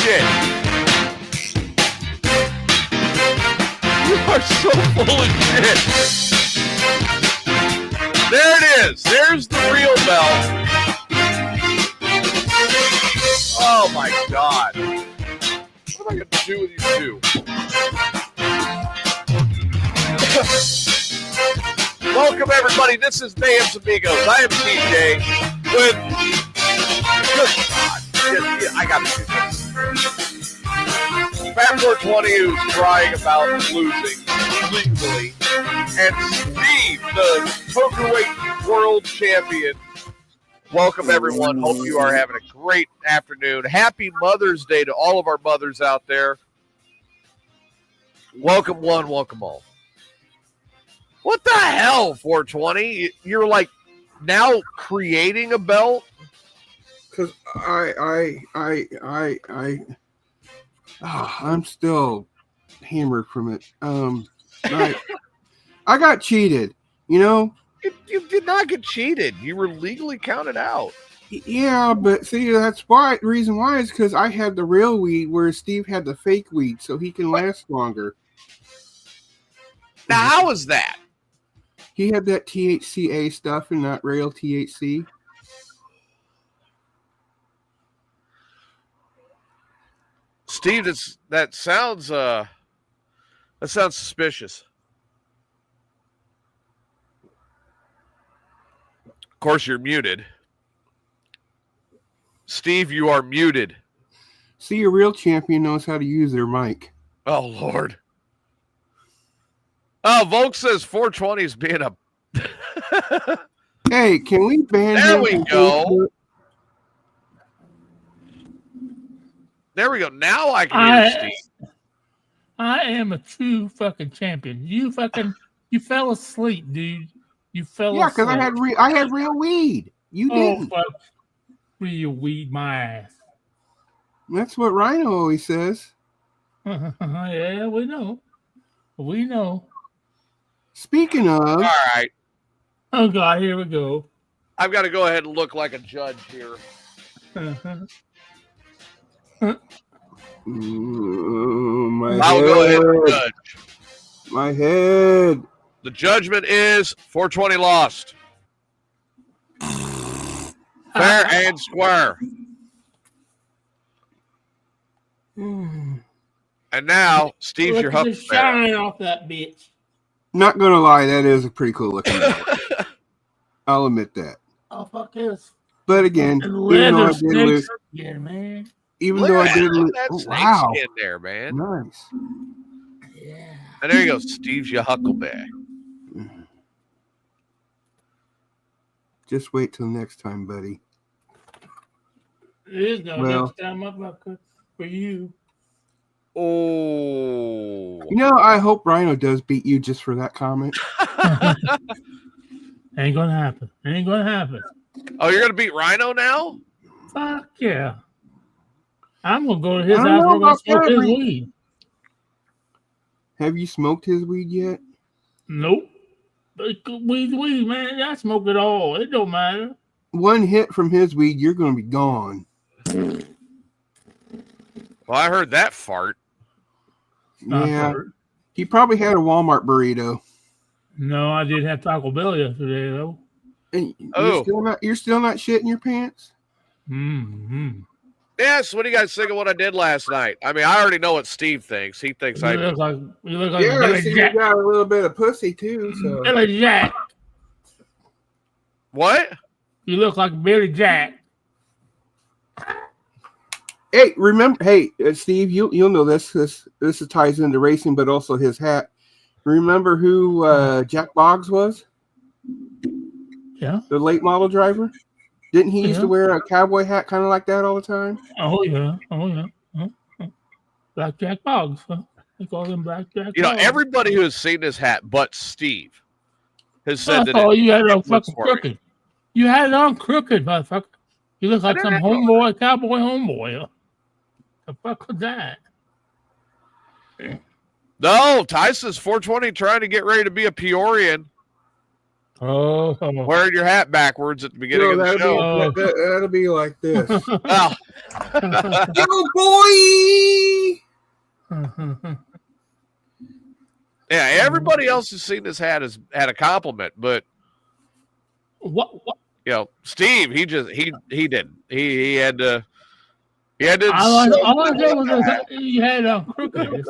shit. You are so full of shit. There it is. There's the real belt. Oh my God. What am I going to do with you two? Welcome, everybody. This is Mayhem's Amigos. I am TJ with... Good God. I got to do this. Fat 420, who's crying about losing legally. And Steve, the pokerweight world champion. Welcome, everyone. Hope you are having a great afternoon. Happy Mother's Day to all of our mothers out there. Welcome one, welcome all. What the hell, 420? You're like now creating a belt? Because I'm still hammered from it. I got cheated, you know? You did not get cheated. You were legally counted out. Yeah, but see, that's why. The reason why is because I had the real weed, whereas Steve had the fake weed, so he can last longer. Now, how is that? He had that THCA stuff and not real THC. Steve, that sounds suspicious. Of course, you're muted. Steve, you are muted. See, a real champion knows how to use their mic. Oh, Lord. Oh, Volk says 420 is being a... Hey, can we ban There him we from go. Facebook? There we go. Now I can hear Steve. I am a true fucking champion. You fell asleep, dude. You fell asleep. Yeah, because I had real weed. You didn't. Fuck. Real weed my ass. That's what Rhino always says. Yeah, we know. We know. Speaking of... All right. Oh, God, here we go. I've got to go ahead and look like a judge here. I'll go ahead and judge. My head. The judgment is 420 lost. Fair and square. And now, Steve's your Look at the huckleberry. shine off that bitch. Not gonna lie, that is a pretty cool looking belt. I'll admit that. Oh, fuck this. But again, And even though I leather did lose, snakes. Yeah, man. even Look though I at did lose, that oh, snake wow, skin there, man. nice. Yeah. And there you go, Steve's your huckleberry. Just wait till next time, buddy. There is no Well- next time, motherfucker, for you. Oh. You know, I hope Rhino does beat you just for that comment. Ain't gonna happen. Ain't gonna happen. Oh, you're going to beat Rhino now? Fuck yeah. I'm gonna go to his I don't house. know We're gonna about smoke his that, weed. Have you smoked his weed yet? Nope. But weed, man. I smoke it all. It don't matter. One hit from his weed, you're gonna be gone. Well, I heard that fart. Not Yeah, hurt. he probably had a Walmart burrito. No, I did have Taco Bell yesterday though. And Oh. you're still not shitting your pants? Mm-hmm. Yes, what do you guys think of what I did last night? I mean, I already know what Steve thinks. He thinks You I... look like Yeah, I Billy see Jack. you got a little bit of pussy too. So Billy Jack. What? You look like Billy Jack. hey, remember? Hey, Steve, you'll know this. This ties into racing, but also his hat. Remember who Jack Boggs was? Yeah. The late model driver. Didn't he used to Yeah. wear a cowboy hat, kind of like that, all the time? Oh yeah. Oh yeah. Black Jack Boggs. Huh? They call him Black Jack. You know, Boggs. everybody who has seen this hat but Steve has said that Oh, you had it on looks fucking for me. crooked. You had it on crooked, motherfucker. You look like some homeboy, cowboy homeboy. The fuck was that? No, Tyson's 420 trying to get ready to be a Peorian. Oh. Wearing your hat backwards at the beginning of the show. That'll be like this. Well, Yo, boy! yeah, everybody else who's seen this hat has had a compliment, but What? Steve, he didn't. He had to. All I said was that you had crooked.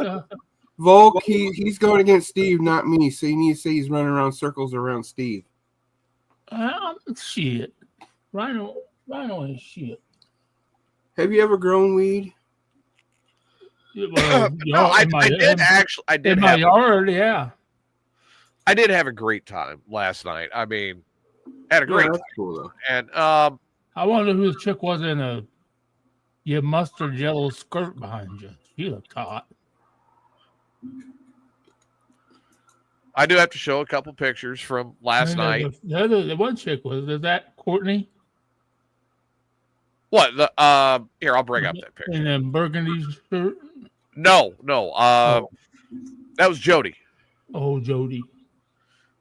Volk, he's going against Steve, not me. So you need to say he's running around circles around Steve. Shit. Rhino is shit. Have you ever grown weed? Well, No, I did actually. I did in my yard, yeah. I did have a great time last night. I mean, had a great time. Cool, though. And I wonder who the chick was in a mustard yellow skirt behind you. She looked hot. I do have to show a couple pictures from last night. The one chick is that Courtney? What here? I'll bring up that picture. In a burgundy shirt. No. That was Jody. Oh, Jody.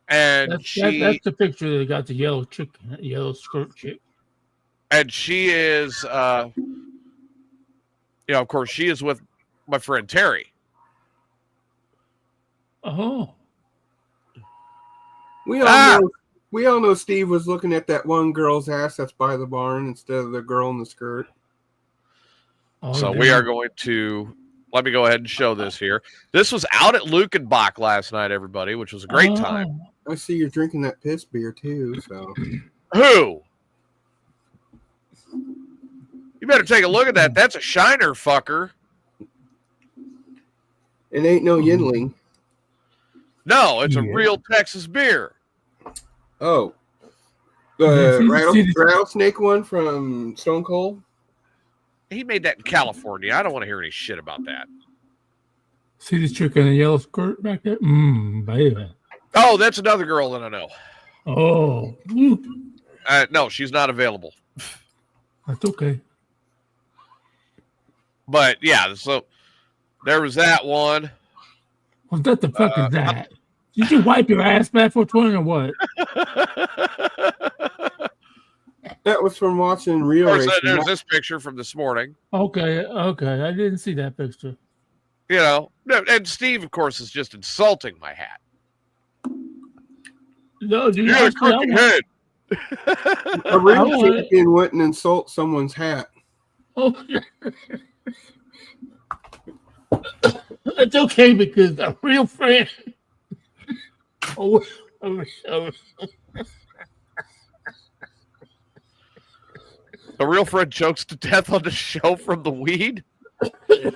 And that's the picture that got the yellow chick, yellow skirt chick. And she is, of course, she is with my friend Terry. Oh. We all know Steve was looking at that one girl's ass that's by the barn instead of the girl in the skirt. Oh, so we are going to. Let me go ahead and show this here. This was out at Lukenbach last night, everybody, which was a great time. I see you're drinking that piss beer too. So who? You better take a look at that. That's a Shiner, fucker. It ain't no Yinling. No, it's a real Texas beer. Oh, rattlesnake one from Stone Cold. He made that in California. I don't want to hear any shit about that. See this chick in a yellow skirt back there? Baby. Oh, that's another girl that I know. Oh. No, she's not available. That's okay. But yeah, so there was that one. What the fuck is that? Did you wipe your ass back for 20 or what? That was from watching Real Racing. There's this picture from this morning. Okay. I didn't see that picture. And Steve, of course, is just insulting my hat. No, dude. You got a crooked head. A real champion wouldn't insult someone's hat. Oh, it's okay because a real friend. A real friend chokes to death on the show from the weed. A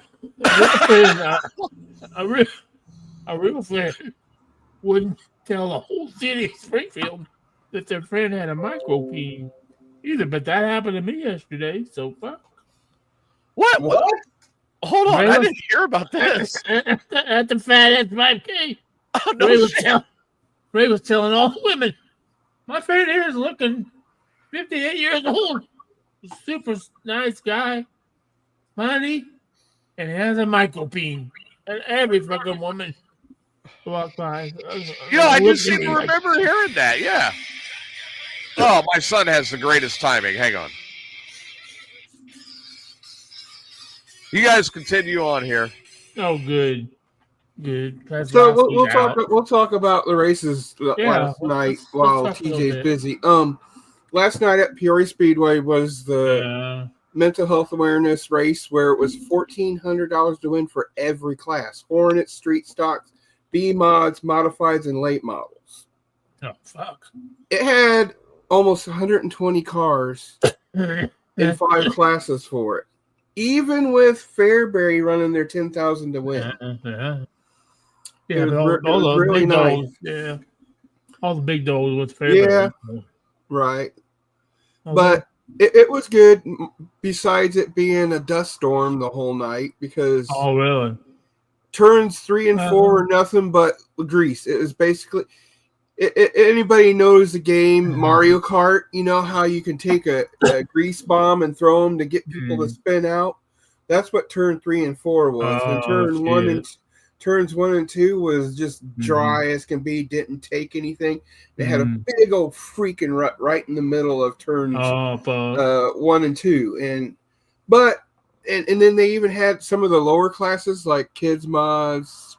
real friend wouldn't tell the whole city of Springfield that their friend had a micropene either, but that happened to me yesterday. So fuck. What? Hold on, I didn't hear about this. At the Fat Ass 5K. Oh, no Ray was telling all the women, my friend here is looking 58 years old. Super nice guy, funny, and he has a micropene. And every fucking woman walked by. I just seem to remember hearing that. Yeah. Oh, my son has the greatest timing. Hang on. You guys continue on here. Oh, good. That's so we'll talk about the races last night while TJ's busy. Last night at Peoria Speedway was the mental health awareness race where it was $1,400 to win for every class: Hornets, street stocks, B mods, modifieds, and late models. Oh fuck! It had almost 120 cars in 5 classes for it, even with Fairbury running their 10,000 to win. Yeah, it was really nice. Dogs, yeah, all the big dogs with Fairbury. Yeah, right. But it was good. Besides it being a dust storm the whole night, because really? Turns 3 and 4 are nothing but grease. It was basically anybody knows the game Mario Kart. You know how you can take a grease bomb and throw them to get people to spin out. That's what turn 3 and 4 was. And turns 1 and 2 was just dry as can be, didn't take anything. They had a big old freaking rut right in the middle of turns 1 and 2. And then they even had some of the lower classes like kids mods,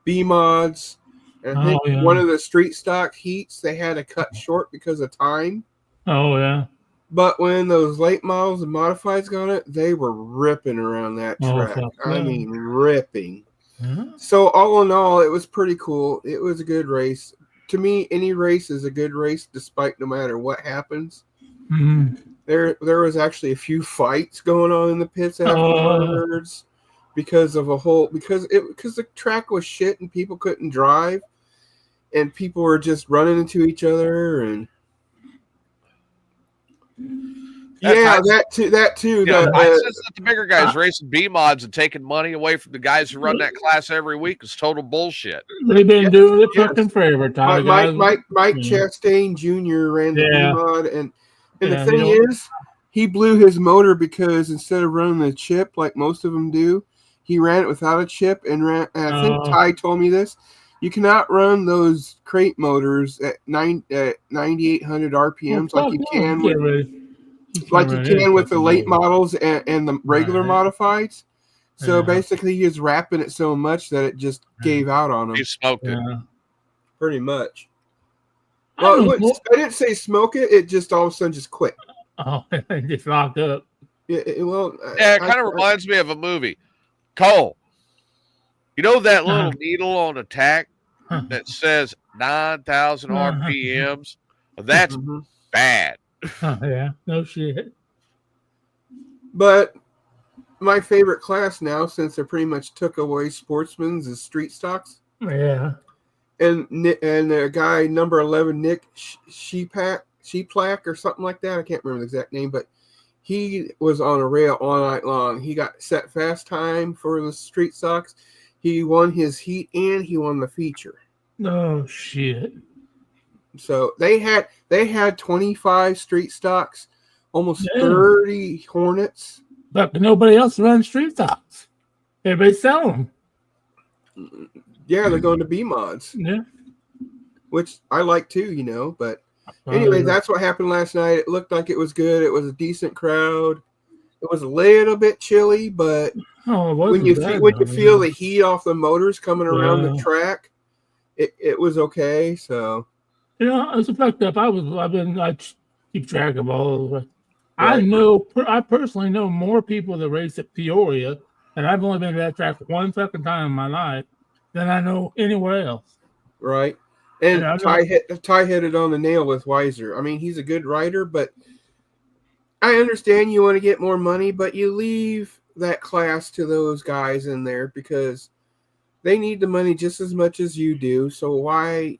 B mods. And I think one of the street stock heats they had to cut short because of time. Oh yeah. But when those late models and modifieds got it, they were ripping around that track. I mean, ripping. So all in all, it was pretty cool. It was a good race. To me, any race is a good race, despite no matter what happens. There was actually a few fights going on in the pits afterwards because the track was shit and people couldn't drive, and people were just running into each other and. That too. Yeah, that the bigger guys racing B mods and taking money away from the guys who run that class every week is total bullshit. They've been doing it fucking forever. Mike Chastain Jr. ran the B mod, and the thing is, he blew his motor because instead of running the chip like most of them do, he ran it without a chip and ran. And I think Ty told me this. You cannot run those crate motors at 9,800 RPMs like you can with the late models and the regular modifieds. So basically, he was wrapping it so much that it just gave out on him. He smoked it, pretty much. Well, I didn't say smoke it. It just all of a sudden just quit. Oh, it just locked up. It kind of reminds me of a movie. Cole, you know that little needle on a tack that says 9,000 RPMs? Well, that's bad. Yeah, no shit. But my favorite class now, since they pretty much took away sportsmen's, is street stocks. Yeah. And the guy number 11, Nick Sheeplack or something like that. I can't remember the exact name, but he was on a rail all night long. He got set fast time for the street stocks. He won his heat and he won the feature. Oh shit. So they had 25 street stocks, almost 30 Hornets. But nobody else runs street stocks. Everybody sell them. Yeah, they're going to B mods. Yeah. Which I like too, but anyway, that's what happened last night. It looked like it was good. It was a decent crowd. It was a little bit chilly, but when you feel the heat off the motors coming around the track, it was okay. So it's fucked up. I keep track of all of it. I personally know more people that race at Peoria, and I've only been to that track one fucking time in my life, than I know anywhere else. Right. And Ty hit it on the nail with Weiser. I mean, he's a good rider, but I understand you want to get more money, but you leave that class to those guys in there because they need the money just as much as you do. So why,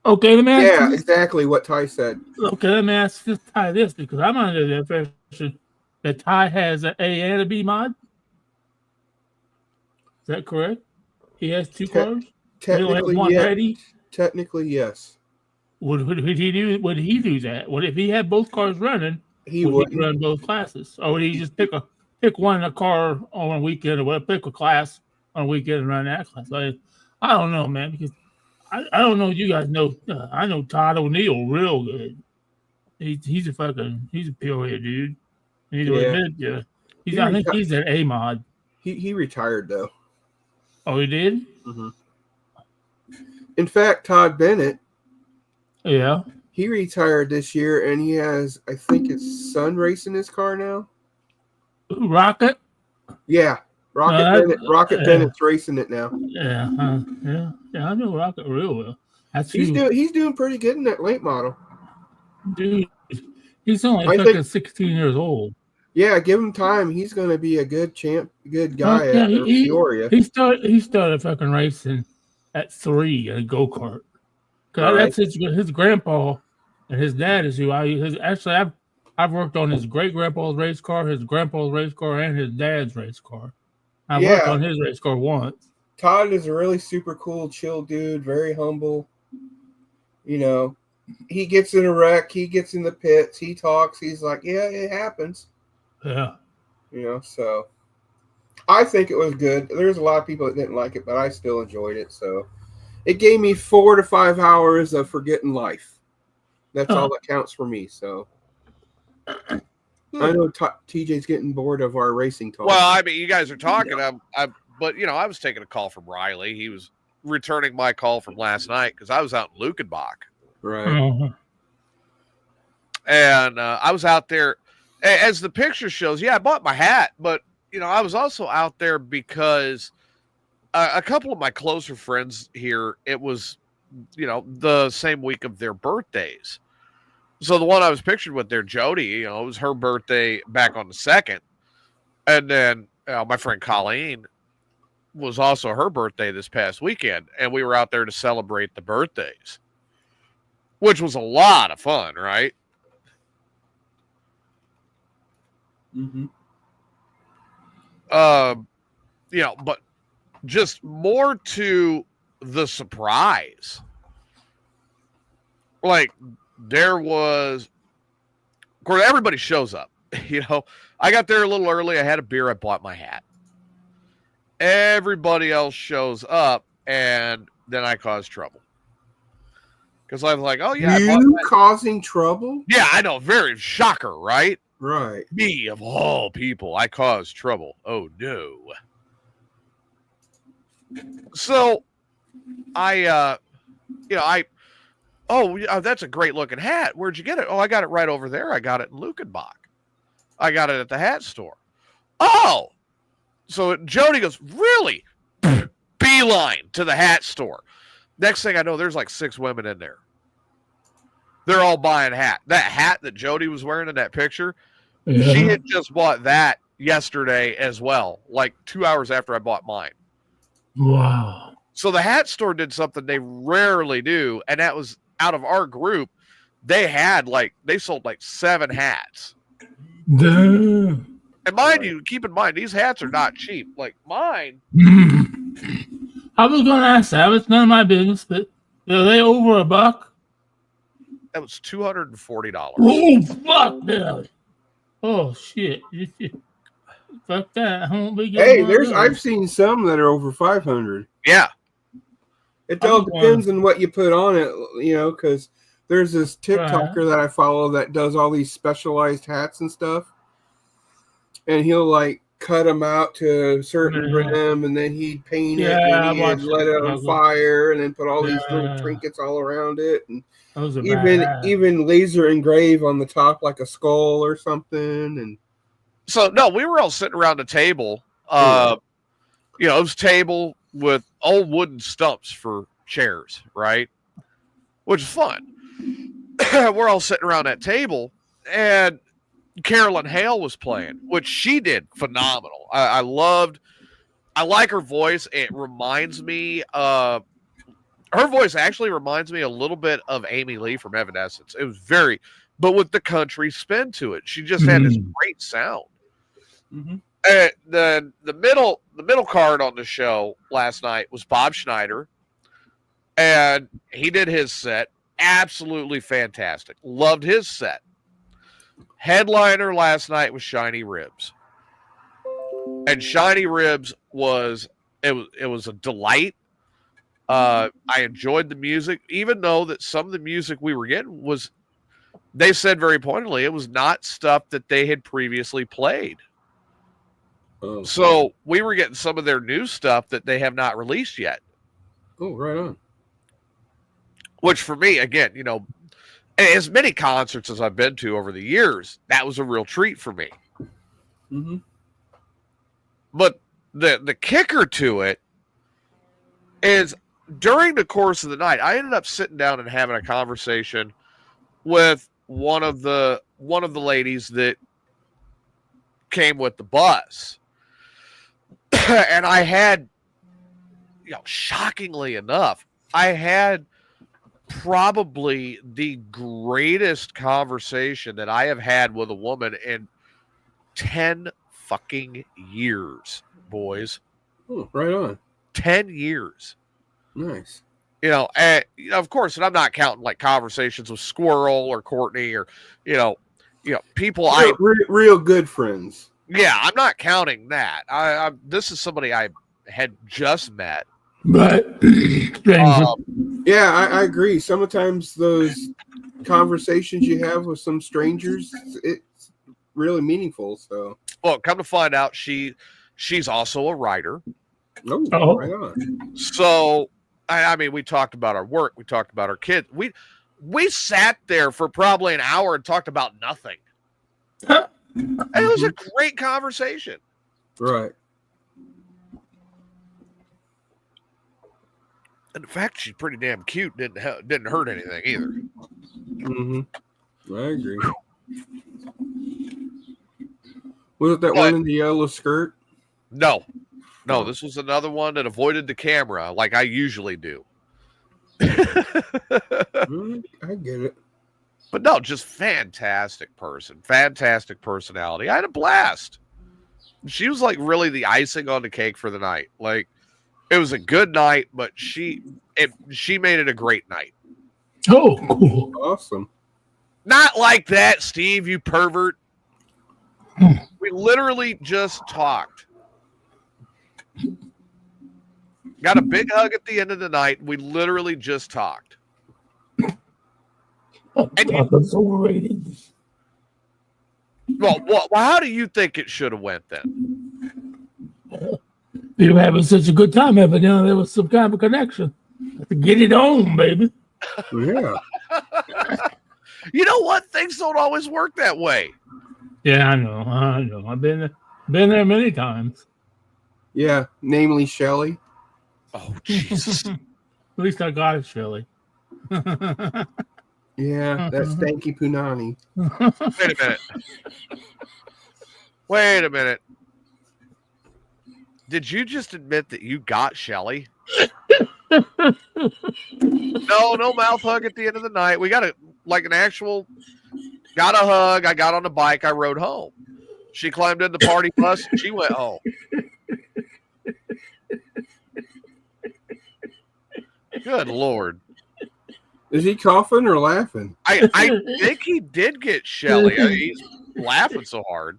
Okay, let me ask you. Exactly what Ty said. Okay, let me ask Ty this because I'm under the impression that Ty has an A and a B mod. Is that correct? He has two cars? Technically, one ready? Technically, yes. Would he do that? What if he had both cars running? He would run both classes, or would he just pick a car on a weekend, or pick a class on a weekend and run that class? I don't know, man, because I don't know. You guys know. I know Todd O'Neill real good. He's a Peoria dude. I think he's an A mod. He retired though. Oh, he did. Mm-hmm. In fact, Todd Bennett. Yeah. He retired this year, and he has, I think, his son racing his car now. Rocket? Yeah. Rocket Bennett's racing it now. Yeah. I know Rocket real well. He's doing pretty good in that late model. Dude, he's only fucking 16 years old. Yeah, give him time. He's going to be a good guy at Peoria. He started fucking racing at 3 in a go-kart. That's his grandpa and his dad is who I use. Actually, I've worked on his great-grandpa's race car, his grandpa's race car, and his dad's race car. I worked on his race car once. Todd is a really super cool, chill dude, very humble. He gets in a wreck, he gets in the pits, he talks, he's like, yeah, it happens. Yeah. So I think it was good. There's a lot of people that didn't like it, but I still enjoyed it. So it gave me 4 to 5 hours of forgetting life. That's all that counts for me. So I know TJ's getting bored of our racing talk. Well, I mean, you guys are talking. But I was taking a call from Riley. He was returning my call from last night because I was out in Lukenbach. Right. Mm-hmm. And I was out there, as the picture shows. Yeah, I bought my hat, but I was also out there because a couple of my closer friends here, it was, the same week of their birthdays. So the one I was pictured with there, Jody, it was her birthday back on the 2nd. And then my friend Colleen was also her birthday this past weekend. And we were out there to celebrate the birthdays, which was a lot of fun, right? Mm-hmm. But just more to the surprise. Like, there was, of course, everybody shows up. I got there a little early. I had a beer. I bought my hat. Everybody else shows up, and then I cause trouble. Because I was like, oh, yeah. You causing trouble? Yeah, I know. Very shocker, right? Right. Me, of all people, I caused trouble. Oh, no. So, that's a great looking hat. Where'd you get it? Oh, I got it right over there. I got it in Lukenbach. I got it at the hat store. Oh, so Jody goes, really? Beeline to the hat store. Next thing I know, there's like 6 women in there. They're all buying hat. That hat that Jody was wearing in that picture, she had just bought that yesterday as well, like 2 hours after I bought mine. Wow. So the hat store did something they rarely do, and that was out of our group. They sold like 7 hats. Damn. And mind you, keep in mind, these hats are not cheap. Like mine. I was going to ask that. It's none of my business, but are they over $1? That was $240. Oh, fuck that. Oh, shit. Fuck that. I won't be getting I've seen some that are over 500. Yeah. It all depends on what you put on it, because there's this TikToker that I follow that does all these specialized hats and stuff. And he'll like cut them out to a certain brim, and then he'd paint it, and he'd let it on fire, and then put all these little trinkets all around it, and even laser engrave on the top like a skull or something. And so no, we were all sitting around the table. It was a table with old wooden stumps for chairs, right? Which is fun. We're all sitting around that table, and Carolyn Hale was playing, which she did phenomenal. I like her voice. It reminds me her voice actually reminds me a little bit of Amy Lee from Evanescence. It was but with the country spin to it. She just had this great sound. Mm-hmm. And then the middle card on the show last night was Bob Schneider, and he did his set. Absolutely fantastic. Loved his set. Headliner last night was Shiny Ribs. And Shiny Ribs was a delight. I enjoyed the music, even though that some of the music we were getting was, they said very pointedly, it was not stuff that they had previously played. Oh, so we were getting some of their new stuff that they have not released yet. Oh, right on. Which for me, again, as many concerts as I've been to over the years, that was a real treat for me. Mm-hmm. But the kicker to it is, during the course of the night, I ended up sitting down and having a conversation with one of the ladies that came with the bus. And I had, shockingly enough, I had probably the greatest conversation that I have had with a woman in 10 fucking years, boys. Oh, right on. 10 years. Nice. And of course, and I'm not counting like conversations with Squirrel or Courtney or, people. Real good friends. Yeah, I'm not counting that. This is somebody I had just met. But yeah, I agree. Sometimes those conversations you have with some strangers, it's really meaningful. So, well, come to find out, she's also a writer. Oh, right on. So, I mean, we talked about our work, we talked about our kids. We sat there for probably an hour and talked about nothing. And it was a great conversation. Right. And in fact, she's pretty damn cute. Didn't hurt anything either. Mm-hmm. I agree. Was it that one in the yellow skirt? No, this was another one that avoided the camera like I usually do. I get it. But no, just fantastic person. Fantastic personality. I had a blast. She was like really the icing on the cake for the night. Like, it was a good night, but she made it a great night. Oh, cool. Awesome. Not like that, Steve, you pervert. We literally just talked. Got a big hug at the end of the night. We literally just talked. That's overrated. Well, how do you think it should have went then? You were having such a good time, evidently there was some kind of connection. Get it on, baby. Yeah. You know what? Things don't always work that way. Yeah, I know. I've been there many times. Yeah, namely Shelley. Oh, Jesus. At least I got it, Shelley. Yeah, that stanky punani. Wait a minute. Did you just admit that you got Shelley? No mouth hug at the end of the night. We got a hug. I got on the bike. I rode home. She climbed in the party bus and she went home. Good Lord. Is he coughing or laughing? I think he did get Shelley. He's laughing so hard.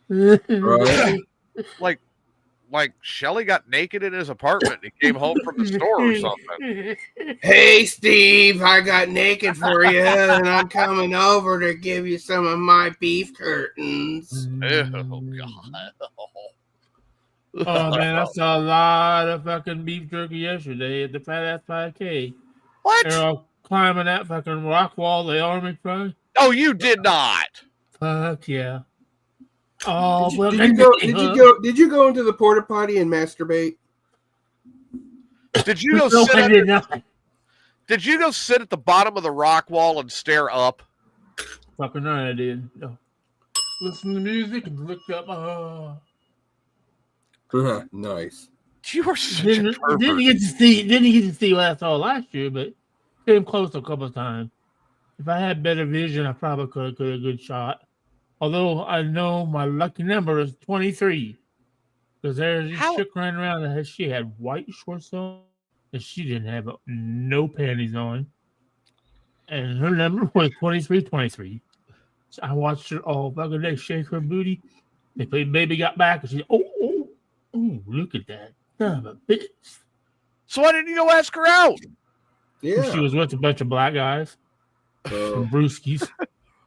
Right. Like Shelley got naked in his apartment and he came home from the store or something. Hey, Steve, I got naked for you, and I'm coming over to give you some of my beef curtains. Oh, God. Oh, man, I saw a lot of fucking beef jerky yesterday at the Fat Ass 5K. What? They're all climbing that fucking rock wall, the army front. Oh, you did not. Fuck yeah. Oh, did you go into the porta potty and masturbate? Did you go Did you go sit at the bottom of the rock wall and stare up? Fucking right, I did. No. Listen to music and look up. Nice. You are such a pervert. Didn't get to see what I saw last year, but came close a couple of times. If I had better vision, I probably could have got a good shot. Although I know my lucky number is 23. Because there's this chick running around that she had white shorts on and she didn't have no panties on. And her number was 23. So I watched her all fucking day shake her booty. They played Baby Got Back and she's oh, look at that. Son of a bitch. So why didn't you go ask her out? Yeah. She was with a bunch of black guys. Brewskis.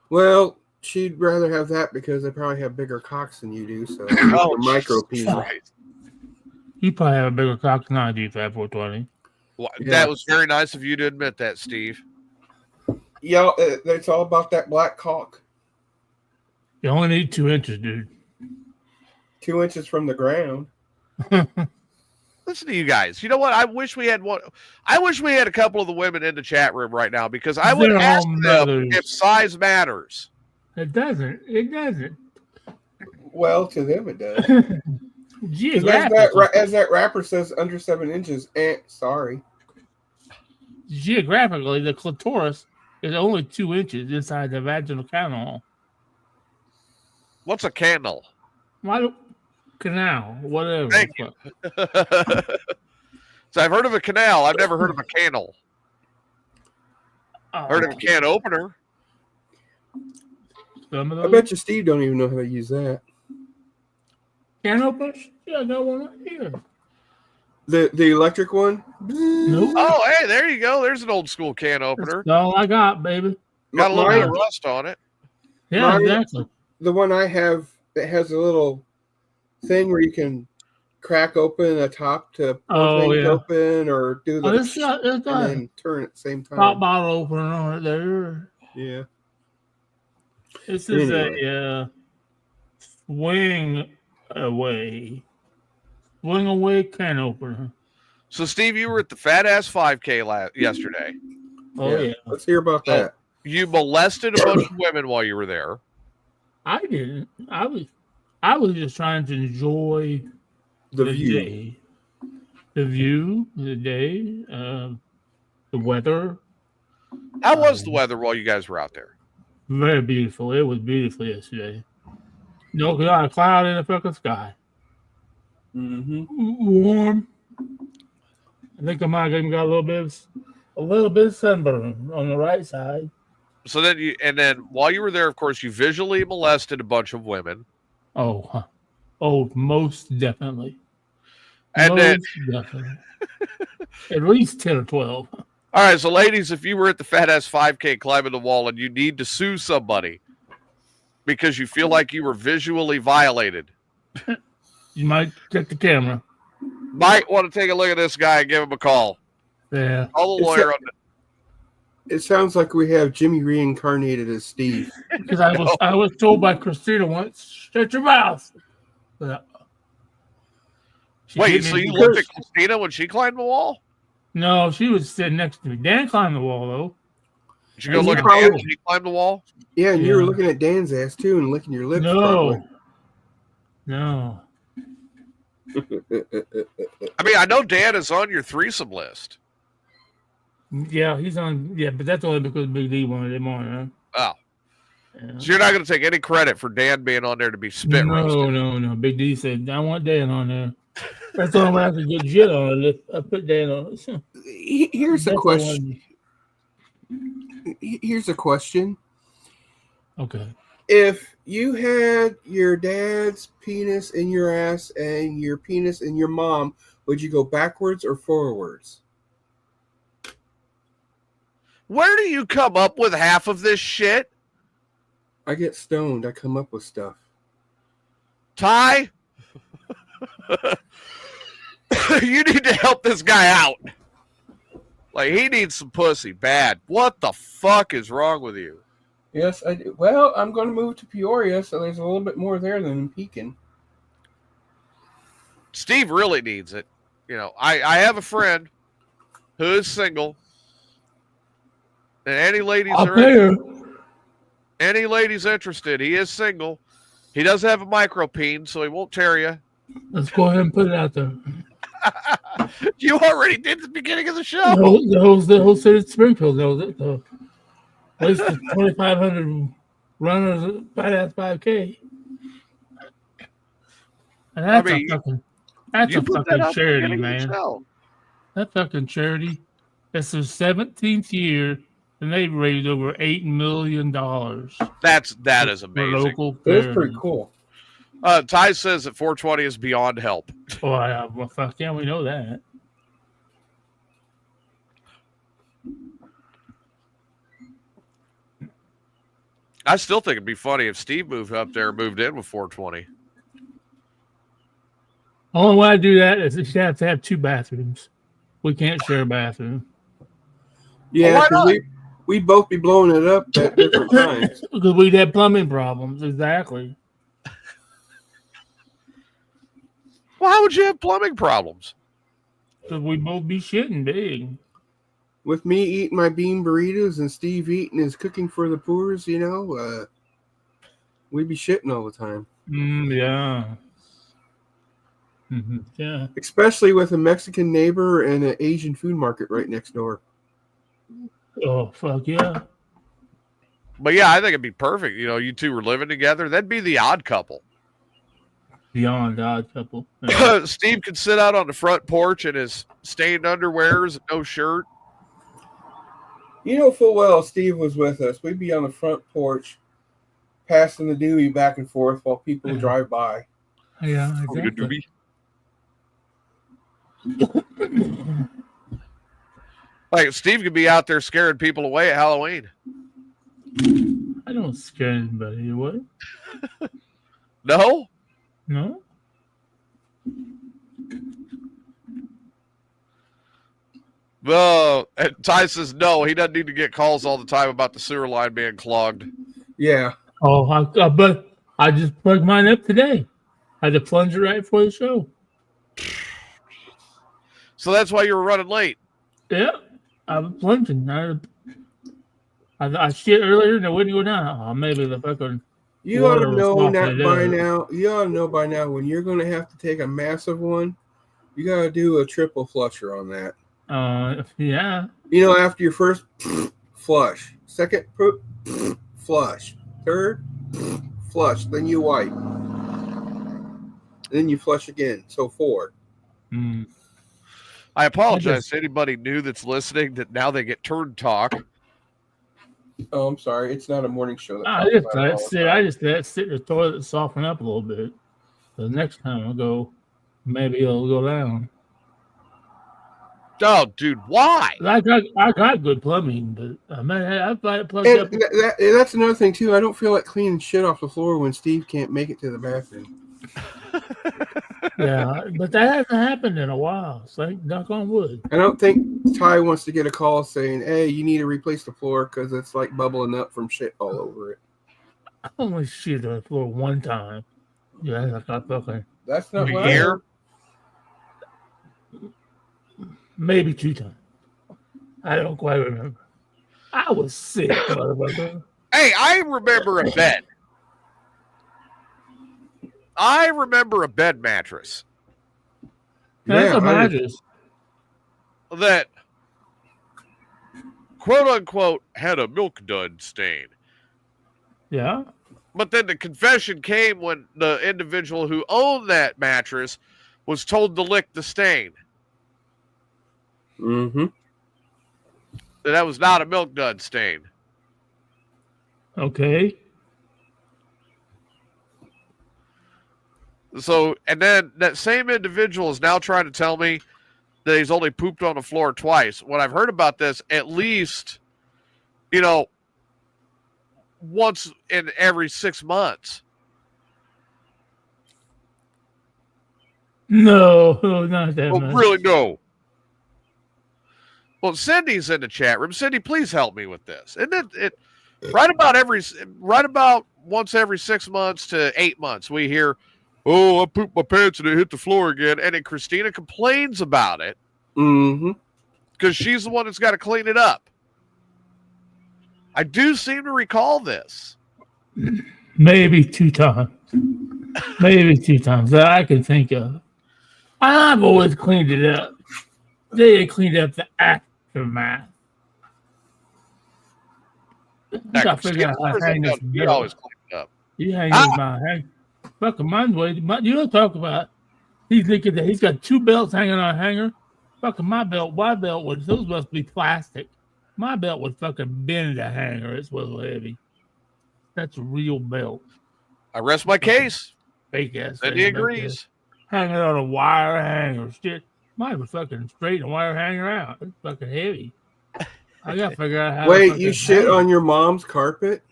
Well, she'd rather have that because they probably have bigger cocks than you do. So micro penis. You probably have a bigger cock than I do, Fat 420. Well, yeah. That was very nice of you to admit that, Steve. Yeah, it's all about that black cock. You only need 2 inches, dude. 2 inches from the ground. Listen to you guys. You know what? I wish we had one. I wish we had a couple of the women in the chat room right now because I would ask them if size matters. It doesn't. Well, to them it does. As that rapper says, under 7 inches. Sorry. Geographically, the clitoris is only 2 inches inside the vaginal canal. What's a canal? Canal, whatever. Thank you. So I've heard of a canal. I've never heard of a canal. Heard of a can opener. I bet you Steve don't even know how to use that. Can openers? Yeah, I got one right here. The electric one? Nope. Oh, hey, there you go. There's an old school can opener. That's all I got, baby. Got a little bit of rust on it. Yeah, exactly. The one I have that has a little thing where you can crack open a top to pour things open or do the and then turn at the same time. Pop bottle opener on it there. Yeah. This is a swing away can opener. So, Steve, you were at the Fat Ass 5K yesterday. Oh, yeah. Let's hear about that. You molested a bunch of women while you were there. I didn't. I was just trying to enjoy the view. Day. The view, the day, the weather. How was the weather while you guys were out there? Very beautiful. It was beautiful yesterday. No, not a cloud in the fucking sky. Mm-hmm. Warm. I think I might have even got a little bit of sunburn on the right side. So then while you were there, of course, you visually molested a bunch of women. Oh, most definitely. Definitely. At least 10 or 12. All right, so ladies, if you were at the Fat Ass 5K climbing the wall and you need to sue somebody because you feel like you were visually violated, you might check the camera. Might want to take a look at this guy and give him a call. Yeah. Call the lawyer on it. It sounds like we have Jimmy reincarnated as Steve. Because I was told by Christina once, shut your mouth. Wait, so you looked at Christina when she climbed the wall? No, she was sitting next to me. Dan climbed the wall, though. Did you go look at Dan when he climbed the wall? Yeah, and you were looking at Dan's ass, too, and licking your lips. No. I mean, I know Dan is on your threesome list. Yeah, he's on. Yeah, but that's only because Big D wanted him on. Oh. Yeah. So you're not going to take any credit for Dan being on there to be spit roasted? No. Big D said, I want Dan on there. That's all I'm going to have to get shit on it. I put Dan on it. Here's a question. Here's a question. Okay. If you had your dad's penis in your ass and your penis in your mom, would you go backwards or forwards? Where do you come up with half of this shit? I get stoned. I come up with stuff. Ty? You need to help this guy out. Like, he needs some pussy bad. What the fuck is wrong with you? Yes, I do. Well, I'm going to move to Peoria, so there's a little bit more there than in Pekin. Steve really needs it. You know, I have a friend who is single. And any ladies interested, he is single. He does have a micropeen, so he won't tear you. Let's go ahead and put it out there. You already did the beginning of the show. The whole city of Springfield knows it. So at least the 2,500 runners at Fat Ass 5K. And that's a fucking charity, man. That fucking charity. It's their 17th year, and they've raised over $8 million. That is amazing. That's pretty cool. Ty says that 420 is beyond help. Well, fuck yeah, we know that. I still think it'd be funny if Steve moved up there and moved in with 420. Only way I do that is you have to have 2 bathrooms. We can't share a bathroom. Yeah, because we'd both be blowing it up at different times. Because we'd have plumbing problems, exactly. Well, how would you have plumbing problems? Because we'd both be shitting big. With me eating my bean burritos and Steve eating his cooking for the poors, we'd be shitting all the time. Yeah. Mm-hmm. Yeah. Especially with a Mexican neighbor and an Asian food market right next door. Oh, fuck yeah. But yeah, I think it'd be perfect. You know, you two were living together. That'd be the odd couple. Beyond odd couple. Yeah. Steve could sit out on the front porch in his stained underwears and no shirt. You know full well Steve was with us. We'd be on the front porch passing the Dewey back and forth while people drive by. Yeah, exactly. Like Steve could be out there scaring people away at Halloween. I don't scare anybody away. No? No? And Ty says no, he doesn't need to get calls all the time about the sewer line being clogged. Yeah. Oh, but I just plugged mine up today. I had to plunge it right before the show. So that's why you were running late. Yeah, I was plunging. I shit earlier and it wouldn't go down. Oh, maybe the fucking You ought to know that by now. You ought to know by now when you're going to have to take a massive one, you got to do a triple flusher on that. Yeah. You know, after your first flush, second flush, third flush, then you wipe. Then you flush again. So 4. I apologize to anybody new that's listening that now they get turn talk. Oh, I'm sorry. It's not a morning show. I just let it sit in the toilet and soften up a little bit. The next time I go, maybe it'll go down. Oh, dude, why? I got good plumbing, but I've got it plugged up. That's another thing, too. I don't feel like cleaning shit off the floor when Steve can't make it to the bathroom. Yeah, but that hasn't happened in a while. So knock on wood. I don't think Ty wants to get a call saying, hey, you need to replace the floor because it's like bubbling up from shit all over it. I only shit on the floor one time. Yeah, like I fucking. That's not what I heard. Maybe 2 times. I don't quite remember. I was sick, motherfucker. Hey, I remember a bed. I remember a bed mattress. That's a mattress. That, quote unquote, had a milk dud stain. Yeah. But then the confession came when the individual who owned that mattress was told to lick the stain. Mm-hmm. That was not a milk dud stain. Okay. So, and then that same individual is now trying to tell me that he's only pooped on the floor twice. When I've heard about this, at least, once in every 6 months. No, not that much. Really, no. Well, Cindy's in the chat room. Cindy, please help me with this. And it right about once every 6 months to 8 months, we hear, "Oh, I pooped my pants and it hit the floor again." And then Christina complains about it because she's the one that's got to clean it up. I do seem to recall this. Maybe 2 times. Maybe 2 times that I can think of. I've always cleaned it up. They cleaned up the aftermath. You gotta figure out how to hang this belt. Always clean it up. You hang this my fucking mine's way. You don't talk about. He's looking at. He's got 2 belts hanging on a hanger. Fucking my belt was those must be plastic. My belt would fucking bend a hanger. It's so heavy. That's a real belt. I rest my case. Fake ass. And he agrees. Hanging on a wire hanger. Shit. Mine was fucking straight and wire hanger out. It's fucking heavy. I gotta figure out how. Wait, you shit on your mom's carpet?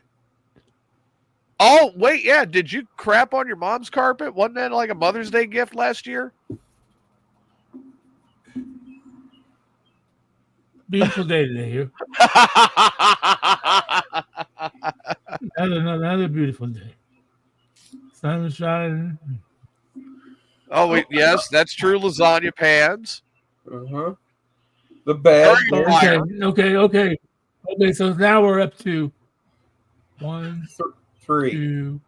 Oh, wait, yeah. Did you crap on your mom's carpet? Wasn't that like a Mother's Day gift last year? Beautiful day today here. Another beautiful day. Sun is shining. Oh, wait, yes, that's true. Lasagna pans. Uh-huh. The bed. Okay. So now we're up to 1, 3, 2,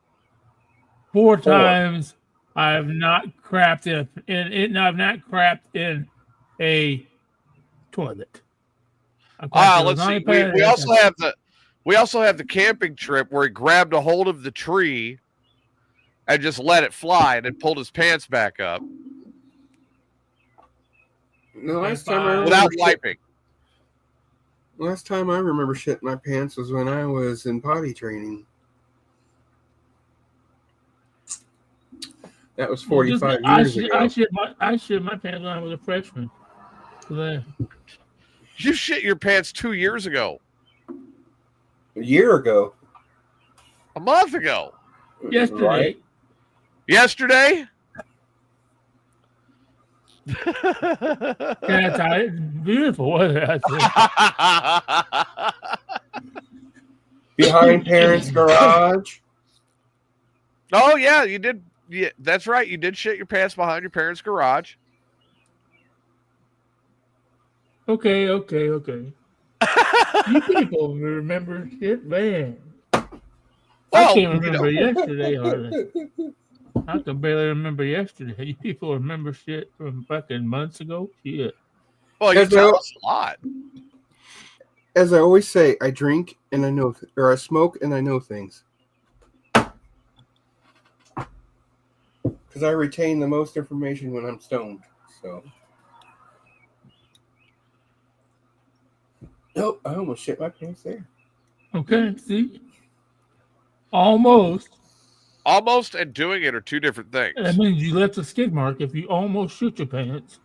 4 times. I have not crapped I've not crapped in a toilet. Let's see. We also have the camping trip where he grabbed a hold of the tree and just let it fly and then pulled his pants back up. The last time without wiping. Last time I remember shitting my pants was when I was in potty training. That was 45 years ago. I shit my pants when I was a freshman. So you shit your pants 2 years ago. A year ago. A month ago. Yesterday. Right? Yesterday? Yeah, it's beautiful weather out there. Behind parents' garage. Oh, yeah, you did. Yeah, that's right. You did shit your pants behind your parents' garage. Okay. You people remember shit, man. I can't remember yesterday, hardly. I can barely remember yesterday. You people remember shit from fucking months ago? Shit. Well, you tell us a lot. As I always say, I drink and I know, or I smoke and I know things. Because I retain the most information when I'm stoned. So. Nope, I almost shit my pants there. Okay, see? Almost. Almost and doing it are two different things. That means you left a skid mark if you almost shit your pants.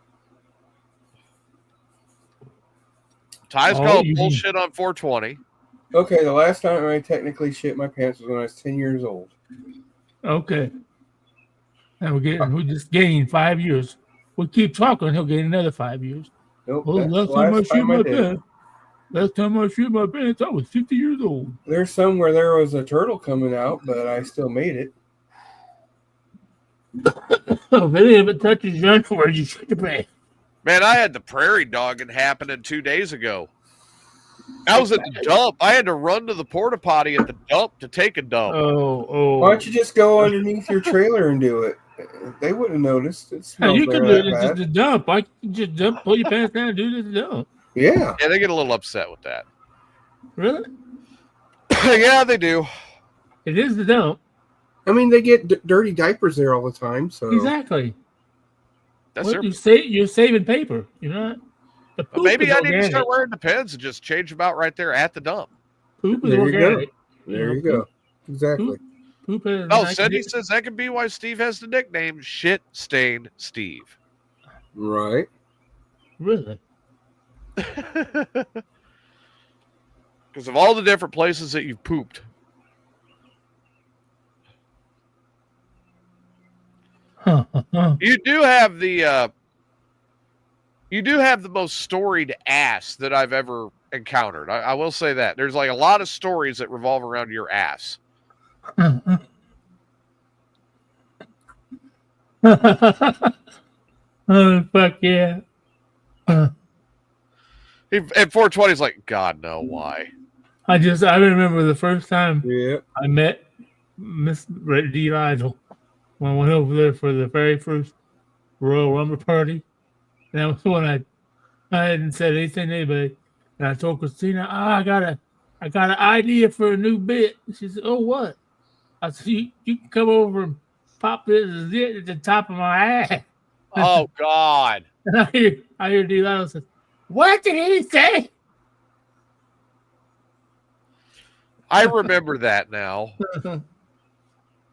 Ty's called bullshit on 420. Okay, the last time I technically shit my pants was when I was 10 years old. Okay. And we just gained 5 years. We keep talking, he'll gain another 5 years. Nope, Well, last time I shit my pants, I was 50 years old. There's some where there was a turtle coming out, but I still made it. If any of it touches your underwear, you shit your pants. Man, I had the prairie dogging happening 2 days ago. I was at the dump. I had to run to the porta potty at the dump to take a dump. Oh. Why don't you just go underneath your trailer and do it? They wouldn't have noticed. You can do it. It's just a dump. I can just dump, pull your pants down and do this dump. Yeah. Yeah, they get a little upset with that. Really? Yeah, they do. It is the dump. I mean, they get dirty diapers there all the time. So exactly. That's you're saving paper. You're not. Well, maybe I need to start wearing the pants and just change them out right there at the dump. Poop is organic. There you go. Exactly. Poop is Cindy says that could be why Steve has the nickname Shit Stain Steve. Right. Really? Because of all the different places that you've pooped. You do have the most storied ass that I've ever encountered. I will say that. There's like a lot of stories that revolve around your ass. Oh, fuck yeah. And 420 is like, God, no, why? I remember the first time I met Miss D. Lydell when I went over there for the very first Royal Rumble party. And that was when I hadn't said anything to anybody. And I told Christina, I got an idea for a new bit. She said, oh, what? I said, you can come over and pop this zit at the top of my ass. Oh, God. And I hear D. Lydell say, what did he say? I remember that now.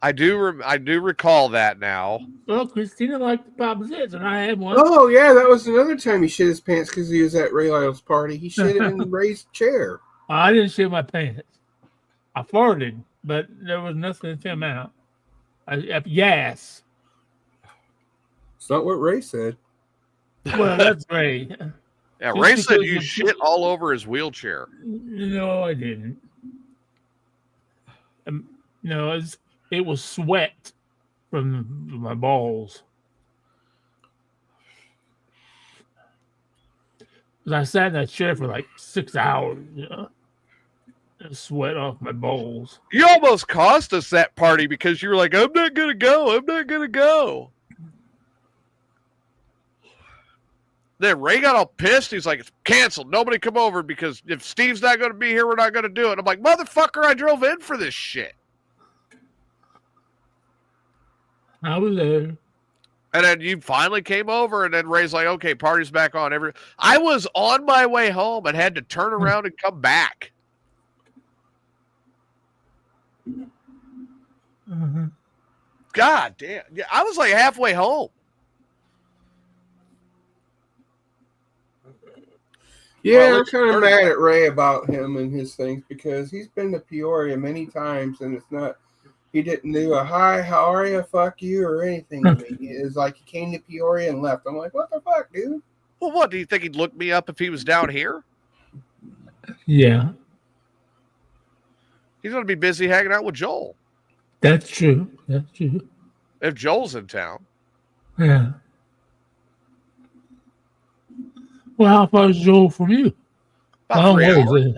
I do recall that now. Well, Christina liked the pop zits, and I had one. Oh, yeah, that was another time he shit his pants because he was at Ray Lyle's party. He shit it in Ray's chair. I didn't shit my pants. I farted, but there was nothing to come out. Gas. It's not what Ray said. Well, that's Ray. Yeah, Ray said you shit all over his wheelchair. No, I didn't. No, it was sweat from my balls. Because I sat in that chair for like 6 hours. Sweat off my balls. You almost cost us that party because you were like, I'm not going to go. Then Ray got all pissed. He's like, it's canceled. Nobody come over because if Steve's not going to be here, we're not going to do it. I'm like, motherfucker, I drove in for this shit. I was there. And then you finally came over, and then Ray's like, okay, party's back on. I was on my way home and had to turn around and come back. Mm-hmm. God damn. Yeah, I was like halfway home. Yeah, I'm kind of mad at Ray about him and his things because he's been to Peoria many times and it's not, he didn't do a hi, how are you, fuck you, or anything to me. It's like he came to Peoria and left. I'm like, what the fuck, dude? Well, what, do you think he'd look me up if he was down here? Yeah. He's going to be busy hanging out with Joel. That's true. That's true. If Joel's in town. Yeah. Well, how far is Joel from you? About 3 hours.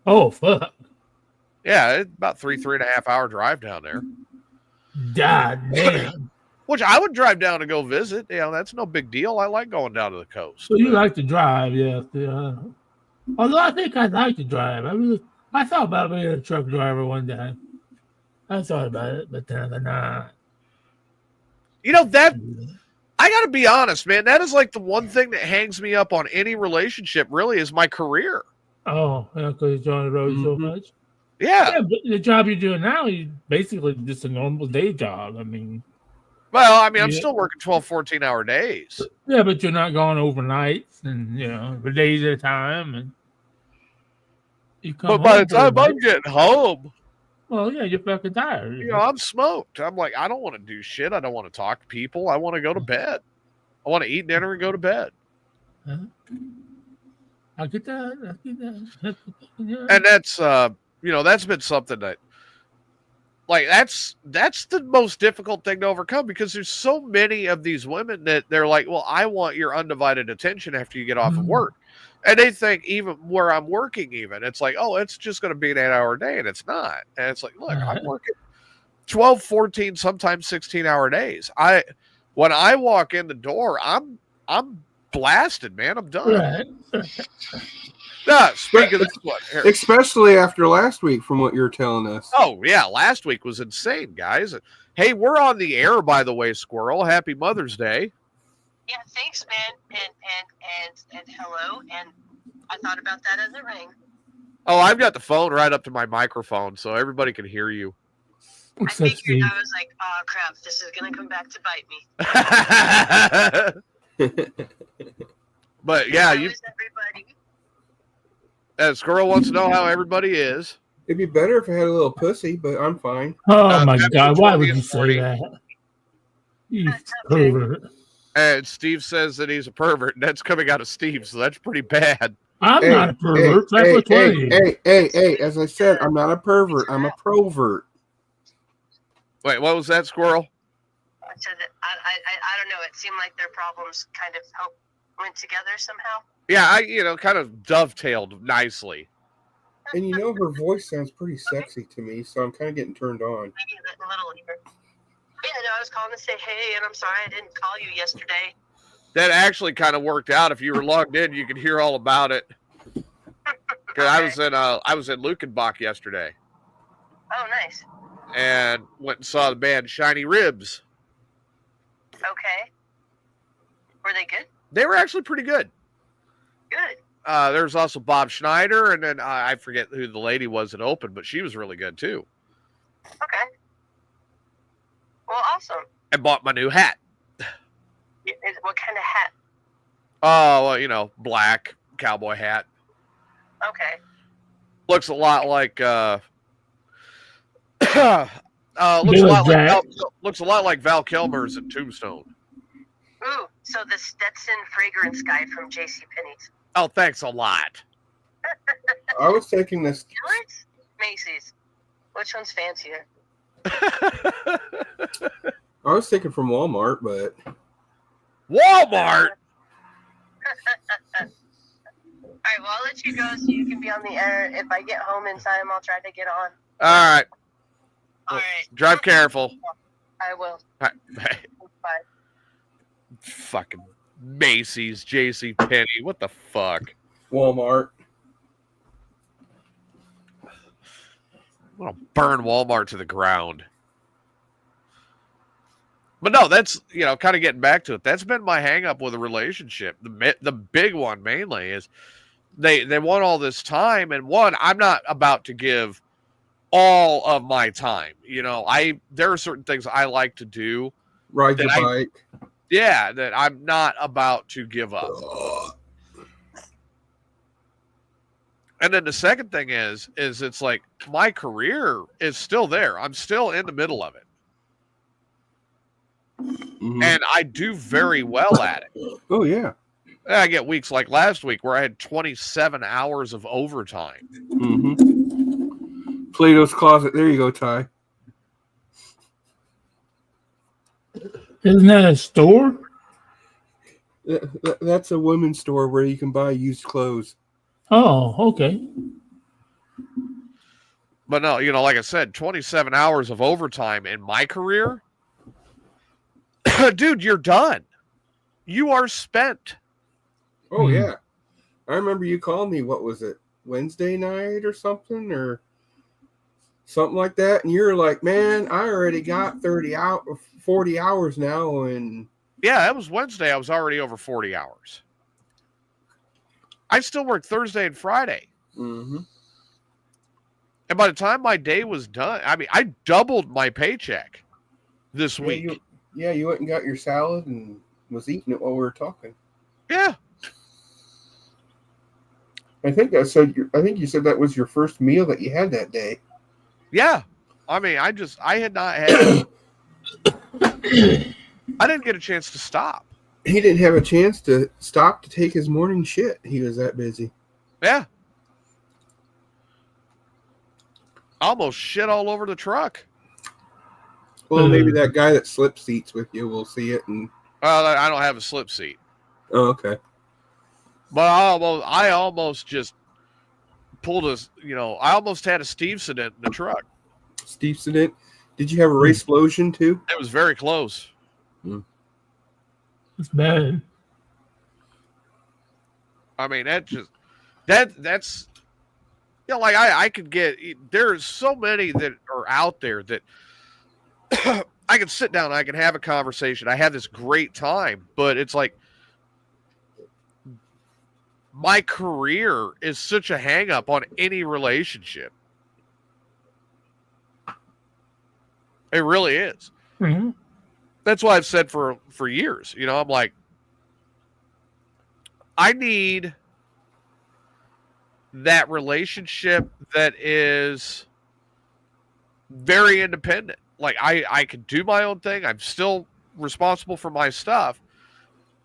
Oh, fuck. Yeah, it's about 3.5 hour drive down there. God damn. Which I would drive down to go visit. You know, that's no big deal. I like going down to the coast. So you like to drive, yes. Yeah. Although I think I'd like to drive. I thought about being a truck driver one day. I thought about it, but then nah. You know, that I got to be honest, man. That is like the one thing that hangs me up on any relationship, really, is my career. Oh, yeah, because you're on the road so much? Yeah. But the job you're doing now is basically just a normal day job. I mean, I'm still working 12, 14-hour days. Yeah, but you're not going overnights and, for days at a time. And you come but by the time I'm getting home, well, yeah, you're fucking tired. You know, I'm smoked. I'm like, I don't want to do shit. I don't want to talk to people. I want to go to bed. I want to eat dinner and go to bed. I get that. Yeah. And that's, that's been something that, like, that's the most difficult thing to overcome because there's so many of these women that they're like, well, I want your undivided attention after you get off of work. And they think even where I'm working, it's like, oh, it's just going to be an 8-hour day. And it's not. And it's like, look, I'm working 12, 14, sometimes 16-hour days. When I walk in the door, I'm blasted, man. I'm done. Right. Speaking of this one, especially after last week, from what you're telling us. Oh, yeah. Last week was insane, guys. Hey, we're on the air, by the way, Squirrel. Happy Mother's Day. Yeah, thanks, man, and hello, and I thought about that as a ring. Oh, I've got the phone right up to my microphone, so everybody can hear you. I figured. I was like, oh, crap, this is going to come back to bite me. But, yeah, how is everybody? Squirrel wants to know how everybody is. It'd be better if I had a little pussy, but I'm fine. Oh, my God, why would you say that? You pervert. And Steve says that he's a pervert, and that's coming out of Steve, so that's pretty bad. I'm not a pervert. Hey, as I said, I'm not a pervert. I'm a provert. Wait, what was that, Squirrel? I said that I don't know. It seemed like their problems kind of went together somehow. Yeah, I kind of dovetailed nicely. And her voice sounds pretty sexy to me, so I'm kind of getting turned on. Maybe a little here. I was calling to say hey, and I'm sorry I didn't call you yesterday. That actually kind of worked out. If you were logged in, you could hear all about it. Because okay. I was in Lukenbach yesterday. Oh, nice. And went and saw the band Shiny Ribs. Okay. Were they good? They were actually pretty good. Good. There was also Bob Schneider, and then I forget who the lady was that opened, but she was really good too. Okay. Well, awesome. I bought my new hat. What kind of hat? Oh, well, black cowboy hat. Okay. Looks a lot like looks a lot like Val Kilmer's in Tombstone. Ooh, so the Stetson fragrance guy from JCPenney's. Oh, thanks a lot. I was taking this. Macy's. Which one's fancier? I was thinking from Walmart, but Walmart. All right, well, I'll let you go so you can be on the air. If I get home in time, I'll try to get on. All right. All right. Drive careful. I will. All right. Bye. Bye. Fucking Macy's, JCPenney. What the fuck? Walmart. I'm gonna burn Walmart to the ground. But no, that's, kind of getting back to it. That's been my hang up with a relationship. The big one mainly is they want all this time. And one, I'm not about to give all of my time. There are certain things I like to do. Ride your bike. Yeah, that I'm not about to give up. And then the second thing is it's like my career is still there. I'm still in the middle of it. Mm-hmm. And I do very well at it. Oh, yeah. I get weeks like last week where I had 27 hours of overtime. Mm-hmm. Plato's Closet. There you go, Ty. Isn't that a store? That's a women's store where you can buy used clothes. Oh, okay. But no, like I said, 27 hours of overtime in my career. Dude, you're done. You are spent. Oh, yeah. I remember you called me, what was it, Wednesday night or something like that. And you're like, man, I already got 40 hours now. And yeah, that was Wednesday. I was already over 40 hours. I still work Thursday and Friday. Mm-hmm. And by the time my day was done, I mean, I doubled my paycheck this week. You went and got your salad and was eating it while we were talking. Yeah. I think you said that was your first meal that you had that day. Yeah. I mean, I had not had I didn't get a chance to stop. He didn't have a chance to stop to take his morning shit. He was that busy. Yeah. Almost shit all over the truck. Well, maybe that guy that slip seats with you will see it. And I don't have a slip seat. Oh, okay. But I almost just pulled I almost had a Steve incident in the truck. Steve incident? Did you have a race explosion too? It was very close. It's bad. I mean, that's like I could get, there's so many that are out there that I can sit down, I can have a conversation. I have this great time, but it's like my career is such a hang up on any relationship. It really is. Mm-hmm. That's why I've said for years, I'm like, I need that relationship that is very independent. Like I can do my own thing. I'm still responsible for my stuff.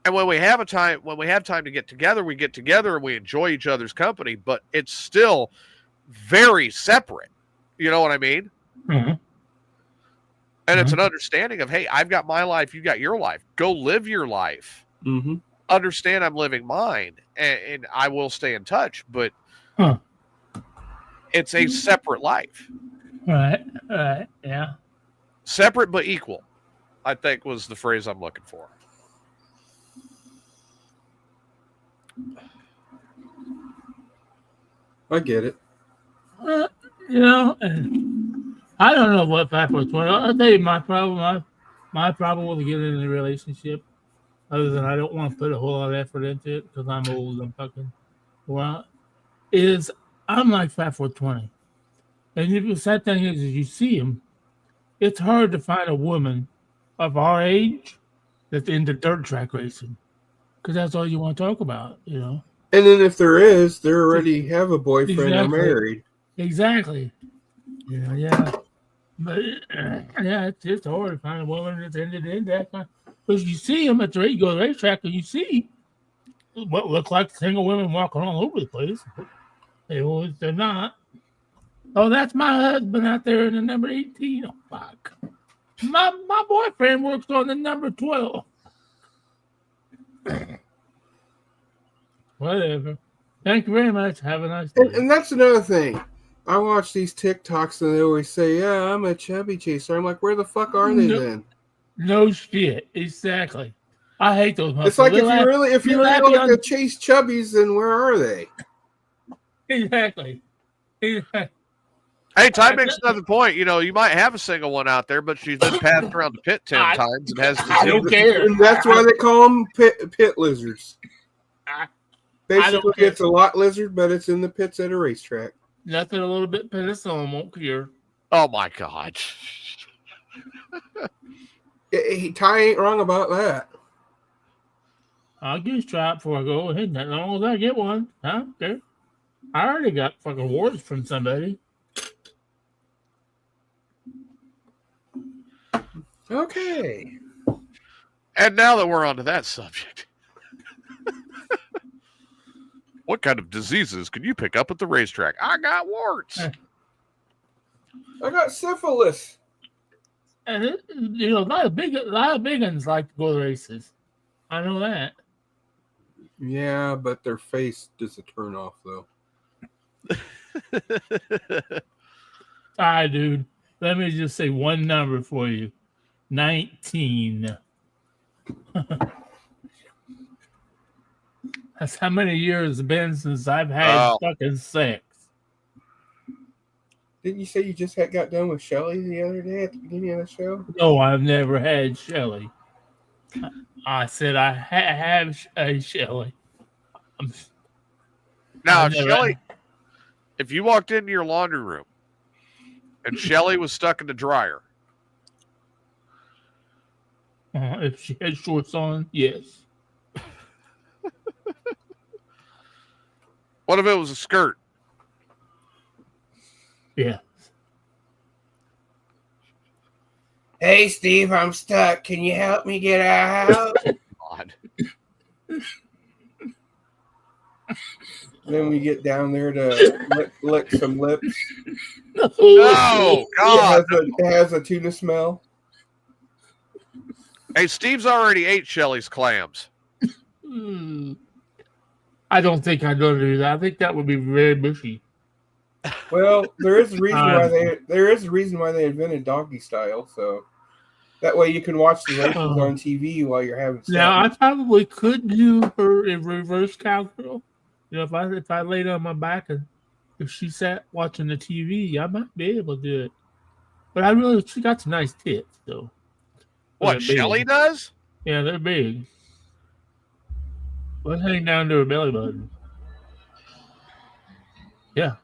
And when we have time to get together, we get together and we enjoy each other's company, but it's still very separate. You know what I mean? Mm-hmm. And it's an understanding of, hey, I've got my life, you got your life. Go live your life. Mm-hmm. Understand I'm living mine, and I will stay in touch, but it's a separate life. Right, yeah. Separate but equal, I think was the phrase I'm looking for. I get it. I don't know what 5/20. I'll tell you my problem. My problem with getting in a relationship, other than I don't want to put a whole lot of effort into it because I'm old and fucking well, is I'm like 5/20. And the sad thing is you see him, it's hard to find a woman of our age that's into dirt track racing because that's all you want to talk about, And then if there is, they already have a boyfriend or married. Exactly. Yeah. But it's hard to find a woman that's into that kind. Because you see them at the racetrack, and you see what look like single women walking all over the place. They're not. Oh, that's my husband out there in the number 18. Oh, fuck. My boyfriend works on the number 12. Whatever. Thank you very much. Have a nice day. And that's another thing. I watch these TikToks and they always say, yeah, I'm a chubby chaser. I'm like, where the fuck are they then? No shit. Exactly. I hate those muscles. It's like if you really like to chase chubbies, then where are they? Exactly. Hey, Ty makes another point. You might have a single one out there, but she's been passed around the pit 10 times and has I don't care. And that's why they call them pit lizards. Basically, it's a lot lizard, but it's in the pits at a racetrack. Nothing a little bit penicillin won't cure. Oh my God. Ty ain't wrong about that. I'll get a strap before I go ahead. As long as I get one. Huh? Okay. I already got fucking awards from somebody. Okay. And now that we're onto that subject, what kind of diseases can you pick up at the racetrack? I got warts. I got syphilis. And a lot of big ones like to go to races. I know that. Yeah, but their face does a turn off though. All right, dude. Let me just say one number for you. 19. That's how many years it's been since I've had fucking sex. Didn't you say you just got done with Shelly the other day at the beginning of the show? No, I've never had Shelly. I said I have a Shelly. Now, Shelly, if you walked into your laundry room and Shelly was stuck in the dryer. If she had shorts on, yes. What if it was a skirt? Yeah. Hey, Steve, I'm stuck. Can you help me get out? God. Then we get down there to lick some lips. Oh, God. It has a tuna smell. Hey, Steve's already ate Shelly's clams. I don't think I'd go to do that. I think that would be very mushy. Well, there is a reason why they invented doggy style, so that way you can watch the races on TV while you're having sex. Now I probably could do her in reverse cowgirl. If I laid on my back and if she sat watching the TV, I might be able to do it. But she got some nice tits though. What, Shelly does? Yeah, they're big. Let's hang down to her belly button. Yeah.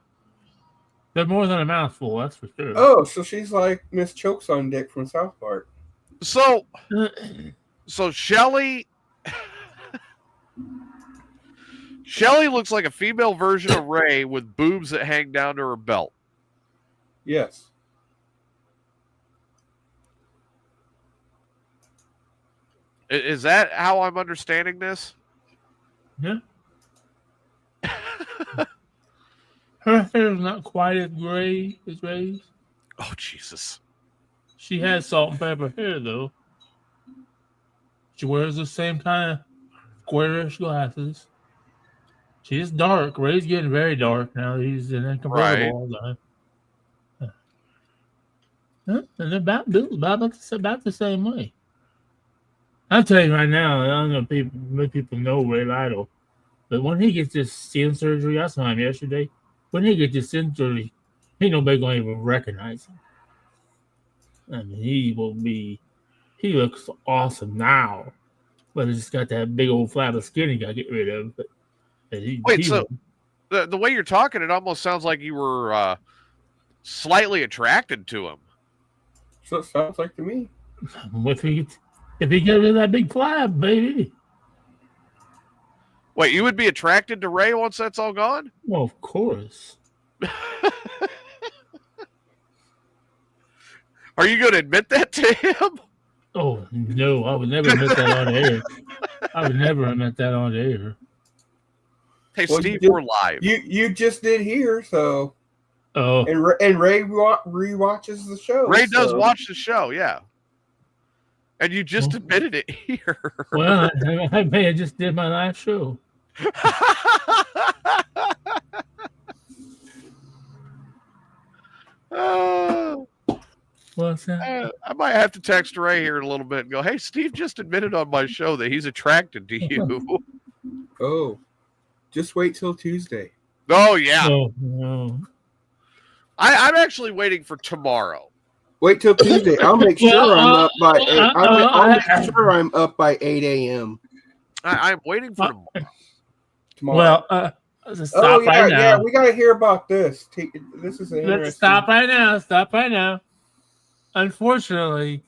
They're more than a mouthful, that's for sure. Oh, so she's like Miss Chokes on Dick from South Park. So Shelly looks like a female version of Ray with boobs that hang down to her belt. Yes. Is that how I'm understanding this? Yeah. Her hair is not quite as gray as Ray's. Oh, Jesus. She has salt and pepper hair, though. She wears the same kind of squarish glasses. She's dark. Ray's getting very dark now. He's in a convertible all the time. And they're about the same way. I'll tell you right now, I don't know if people know Ray Lytle, but when he gets this skin surgery, I saw him yesterday. When he gets this skin surgery, ain't nobody going to even recognize him. I mean, he looks awesome now, but he's got that big old flab of skin he got to get rid of. But the way you're talking, it almost sounds like you were slightly attracted to him. So it sounds like to me. If he gets rid of that big flab, baby. Wait, you would be attracted to Ray once that's all gone? Well, of course. Are you going to admit that to him? Oh, no, I would never admit that on air. I would never admit that on air. Hey, well, Steve, we're live. You just did here, so. Oh. And Ray rewatches the show. Ray does watch the show, yeah. And you just admitted it here. Well, I may have just did my last show. What's that? I might have to text Ray here in a little bit and go, hey, Steve just admitted on my show that he's attracted to you. Oh, just wait till Tuesday. Oh, yeah. No. I'm actually waiting for tomorrow. Wait till Tuesday. I'll make sure I'm up by 8. I'll make sure I'm up by 8 a.m. I'm waiting for tomorrow. Well, Stop right now. Yeah, we got to hear about this. This is interesting. Let's stop right now. Stop right now. Unfortunately,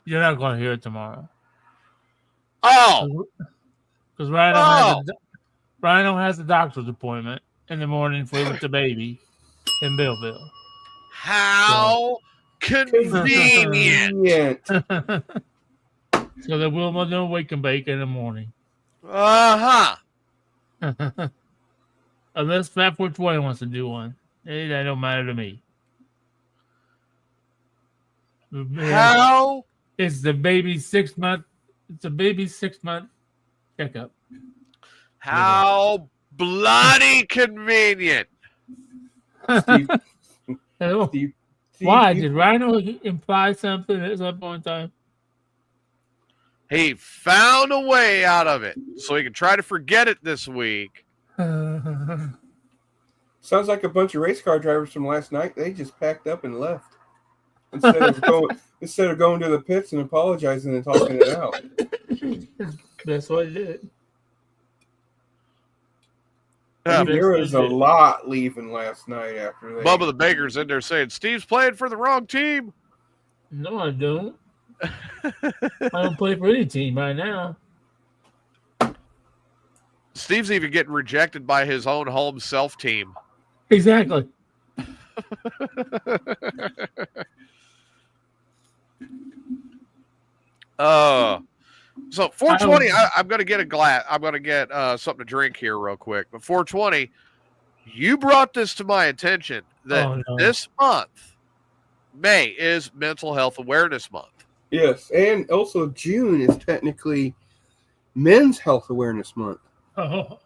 you're not going to hear it tomorrow. Oh, because Rhino has a doctor's appointment in the morning with the baby in Belleville. How convenient. So there will be no wake and bake in the morning. Unless Fat 420 wants to do one. That don't matter to me. How? It's the baby's 6 month. It's a baby's 6 month checkup. How bloody convenient. Steve, why? Did Rhino imply something at some point in time? He found a way out of it so he can try to forget it this week. Sounds like a bunch of race car drivers from last night. They just packed up and left instead of going to the pits and apologizing and talking it out. That's what it did. There was a lot leaving last night after that. Bubba the Baker's in there saying, Steve's playing for the wrong team. No, I don't. I don't play for any team right now. Steve's even getting rejected by his own home self team. Exactly. So 420, I'm going to get a glass. I'm going to get something to drink here real quick. But 420, you brought this to my attention that this month, May, is Mental Health Awareness Month. Yes, and also June is technically Men's Health Awareness Month. Oh.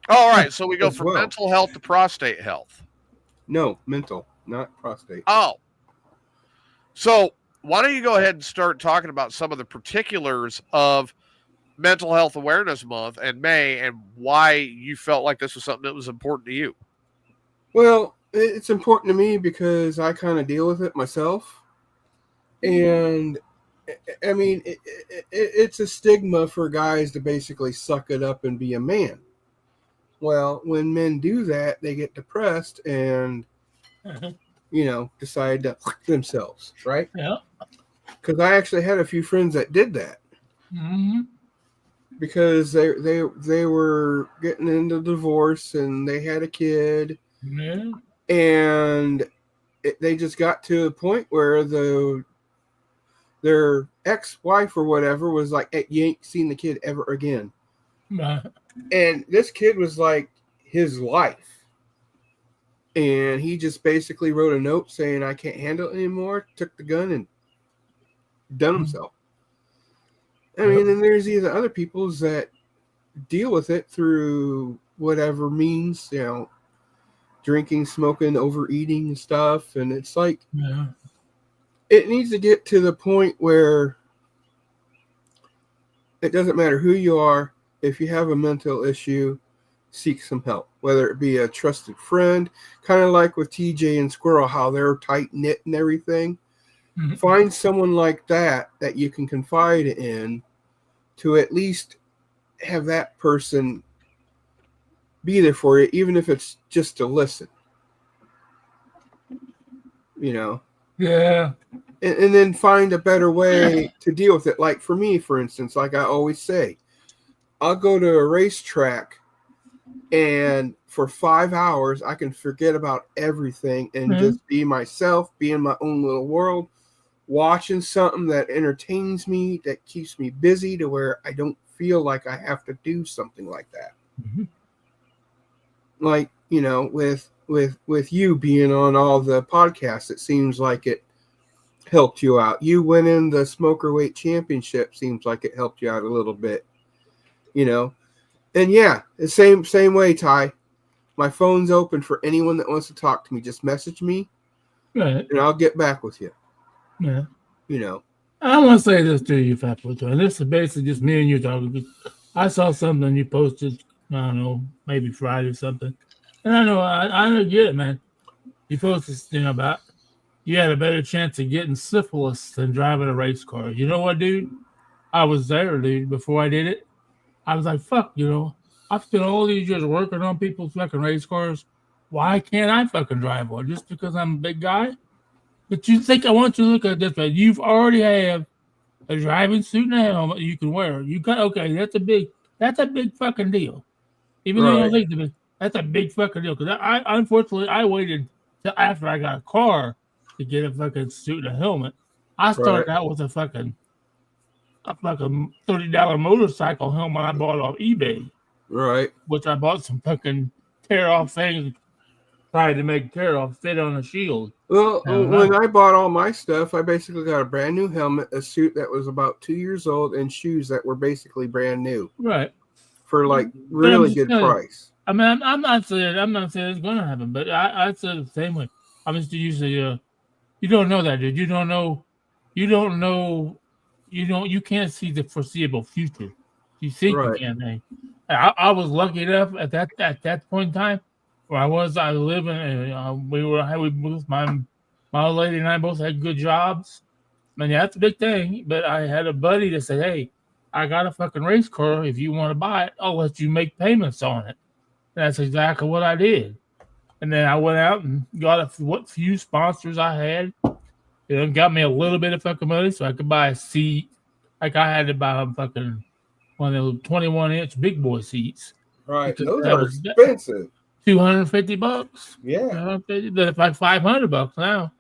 All right, so we go from mental health to prostate health. No, mental, not prostate. Oh. So why don't you go ahead and start talking about some of the particulars of Mental Health Awareness Month and May and why you felt like this was something that was important to you? Well, it's important to me because I kind of deal with it myself. And, I mean, it's a stigma for guys to basically suck it up and be a man. Well, when men do that, they get depressed and, decide to themselves, right? Yeah. Because I actually had a few friends that did that. Mm-hmm. Because they were getting into divorce and they had a kid. Yeah. And they just got to a point where their ex-wife or whatever was like, hey, you ain't seen the kid ever again. And this kid was like his life. And he just basically wrote a note saying, I can't handle it anymore, took the gun and done himself. I mean, and there's these other peoples that deal with it through whatever means, drinking, smoking, overeating and stuff. And it's like, it needs to get to the point where it doesn't matter who you are. If you have a mental issue, seek some help, whether it be a trusted friend, kind of like with TJ and Squirrel, how they're tight-knit and everything. Mm-hmm. Find someone like that you can confide in to at least have that person be there for you, even if it's just to listen. Yeah. And then find a better way to deal with it. Like for me, for instance, like I always say, I'll go to a racetrack and for 5 hours, I can forget about everything and just be myself, be in my own little world, watching something that entertains me, that keeps me busy to where I don't feel like I have to do something like that. Mm-hmm. Like, with you being on all the podcasts, it seems like it helped you out. You winning the Smoker Weight Championship seems like it helped you out a little bit, And yeah, the same way, Ty. My phone's open for anyone that wants to talk to me. Just message me, and I'll get back with you. Yeah. I want to say this to you, Fat Boy. And this is basically just me and you talking. I saw something you posted, I don't know, maybe Friday or something. And I don't get it, man. You posted this thing about you had a better chance of getting syphilis than driving a race car. You know what, dude? I was there, dude, before I did it. I was like, fuck, I've spent all these years working on people's fucking race cars. Why can't I fucking drive one? Just because I'm a big guy? But you think I want you to look at it this way. You've already have a driving suit and a helmet you can wear. You got okay, that's a big fucking deal. Even though you don't think to be, that's a big fucking deal. Because I unfortunately I waited till after I got a car to get a fucking suit and a helmet. I started out with a fucking $30 motorcycle helmet I bought off eBay. Right. Which I bought some fucking tear off things, tried to make tear off fit on a shield. Well, when I bought all my stuff, I basically got a brand new helmet, a suit that was about 2 years old, and shoes that were basically brand new. Right. For like really good price. I mean, I'm not saying it's going to happen, but I said the same way. I'm just usually you don't know that, dude. You can't see the foreseeable future. You think you can. I was lucky enough at that point in time where I was living and we both my old lady and I both had good jobs. I mean, that's a big thing. But I had a buddy that said, "Hey, I got a fucking race car. If you want to buy it, I'll let you make payments on it." And that's exactly what I did. And then I went out and got what few sponsors I had. It got me a little bit of fucking money so I could buy a seat. Like I had to buy a fucking one of those 21-inch big boy seats. Right. Those are expensive. $250. Yeah. That's like $500 now.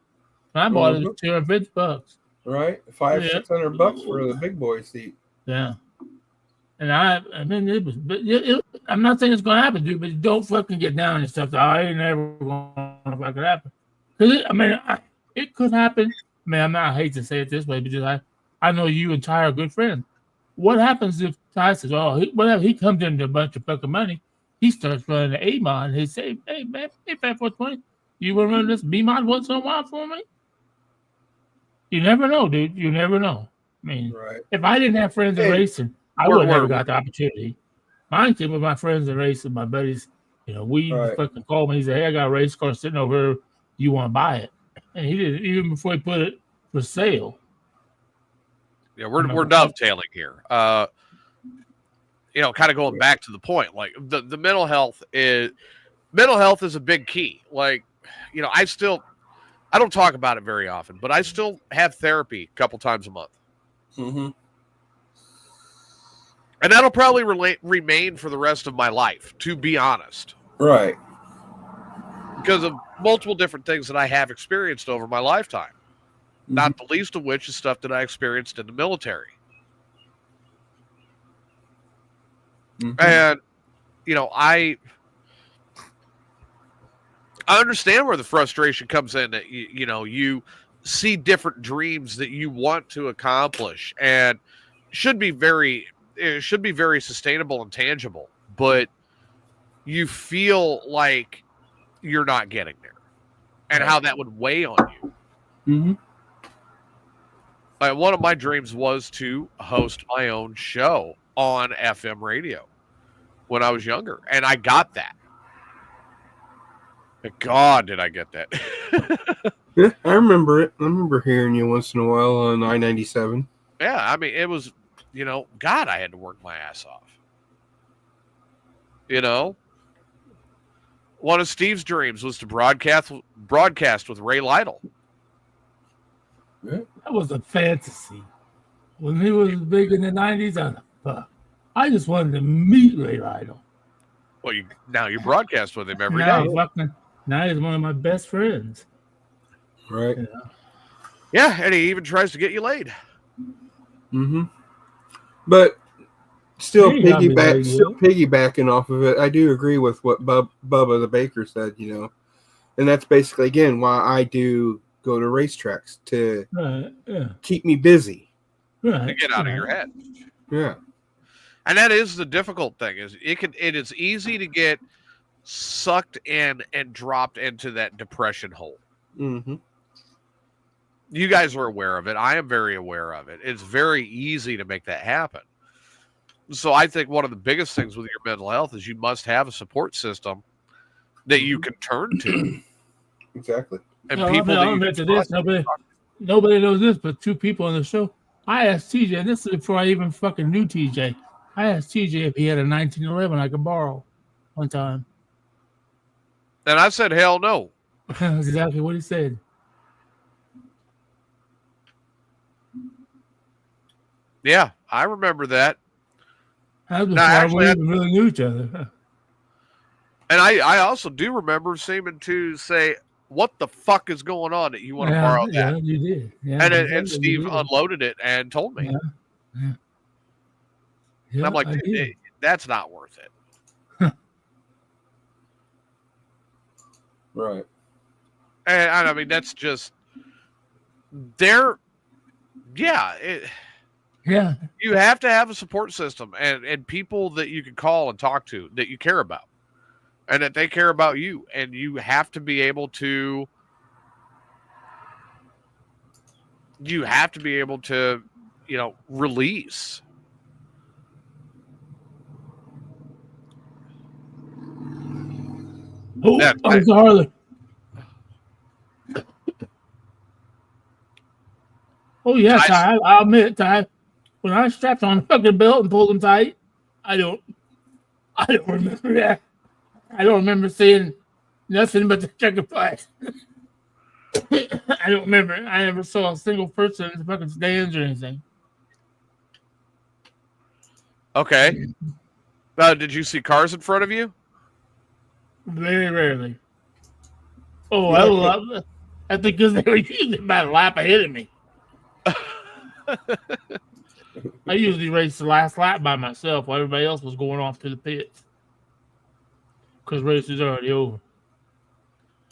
When I bought it, it was $250. Right. $500-$600 for the big boy seat. Yeah. And I mean, it was. But I'm not saying it's going to happen, dude. But don't fucking get down and stuff. I ain't never going to fucking happen. Because it could happen. I mean, I hate to say it this way, because I know you and Ty are good friends. What happens if Ty says, whatever, he comes into a bunch of fucking money, he starts running the A-mod, and he say, "Hey, man, hey, Fat 420, you want to run this B-mod once in a while for me?" You never know, dude. You never know. I mean, if I didn't have friends in racing, I would have never got the opportunity. Mine came with my friends in racing, my buddies. We fucking called me. He said, "Hey, I got a race car sitting over here. You want to buy it?" And he did it even before he put it for sale. Yeah, we're dovetailing here. Kind of going back to the point, like the mental health is a big key. Like, I don't talk about it very often, but I still have therapy a couple times a month. Mm-hmm. And that'll probably remain for the rest of my life, to be honest. Right. Because of multiple different things that I have experienced over my lifetime. Mm-hmm. Not the least of which is stuff that I experienced in the military. Mm-hmm. And, I understand where the frustration comes in that, you see different dreams that you want to accomplish and it should be very sustainable and tangible, but you feel like you're not getting there and how that would weigh on you. Mm-hmm. One of my dreams was to host my own show on FM radio when I was younger, and I got that. God, did I get that? Yeah, I remember it. I remember hearing you once in a while on I-97. Yeah, I mean, it was, God, I had to work my ass off. One of Steve's dreams was to broadcast with Ray Lytle. Yeah. That was a fantasy. When he was big in the 90s, I just wanted to meet Ray Lytle. Well, now you broadcast with him every day. Now he's one of my best friends. Right. Yeah, and he even tries to get you laid. Mm-hmm. But still piggybacking off of it, I do agree with what Bubba the Baker said, and that's basically, again, why I do go to racetracks, to keep me busy. To get out of your head. Yeah. And that is the difficult thing, is it is easy to get sucked in and dropped into that depression hole. Mm-hmm. You guys are aware of it. I am very aware of it. It's very easy to make that happen. So I think one of the biggest things with your mental health is you must have a support system that you can turn to. Exactly. And nobody knows this, but two people on the show. I asked TJ, and this is before I even fucking knew TJ. I asked TJ if he had a 1911 I could borrow one time. And I said, hell no. That's exactly what he said. Yeah, I remember that. That was before we even really knew each other. And I also do remember seeming to say, what the fuck is going on that you want to borrow that? Yeah, you did. Yeah, and Steve unloaded it and told me. Yeah. And I'm like, dude, that's not worth it. Right. And I mean, that's just there. Yeah. Yeah. You have to have a support system and people that you can call and talk to that you care about and that they care about you. And you have to be able to, release. Oh, I'm sorry. Oh, yeah, Ty. I'll admit, Ty. When I strapped on the fucking belt and pulled them tight, I don't remember that. I don't remember seeing nothing but the checker flash. I don't remember. I never saw a single person in the fucking stands or anything. Okay. Did you see cars in front of you? Very rarely. Oh, I think because they were usually about a lap ahead of me. I usually race the last lap by myself while everybody else was going off to the pits. Because race is already over.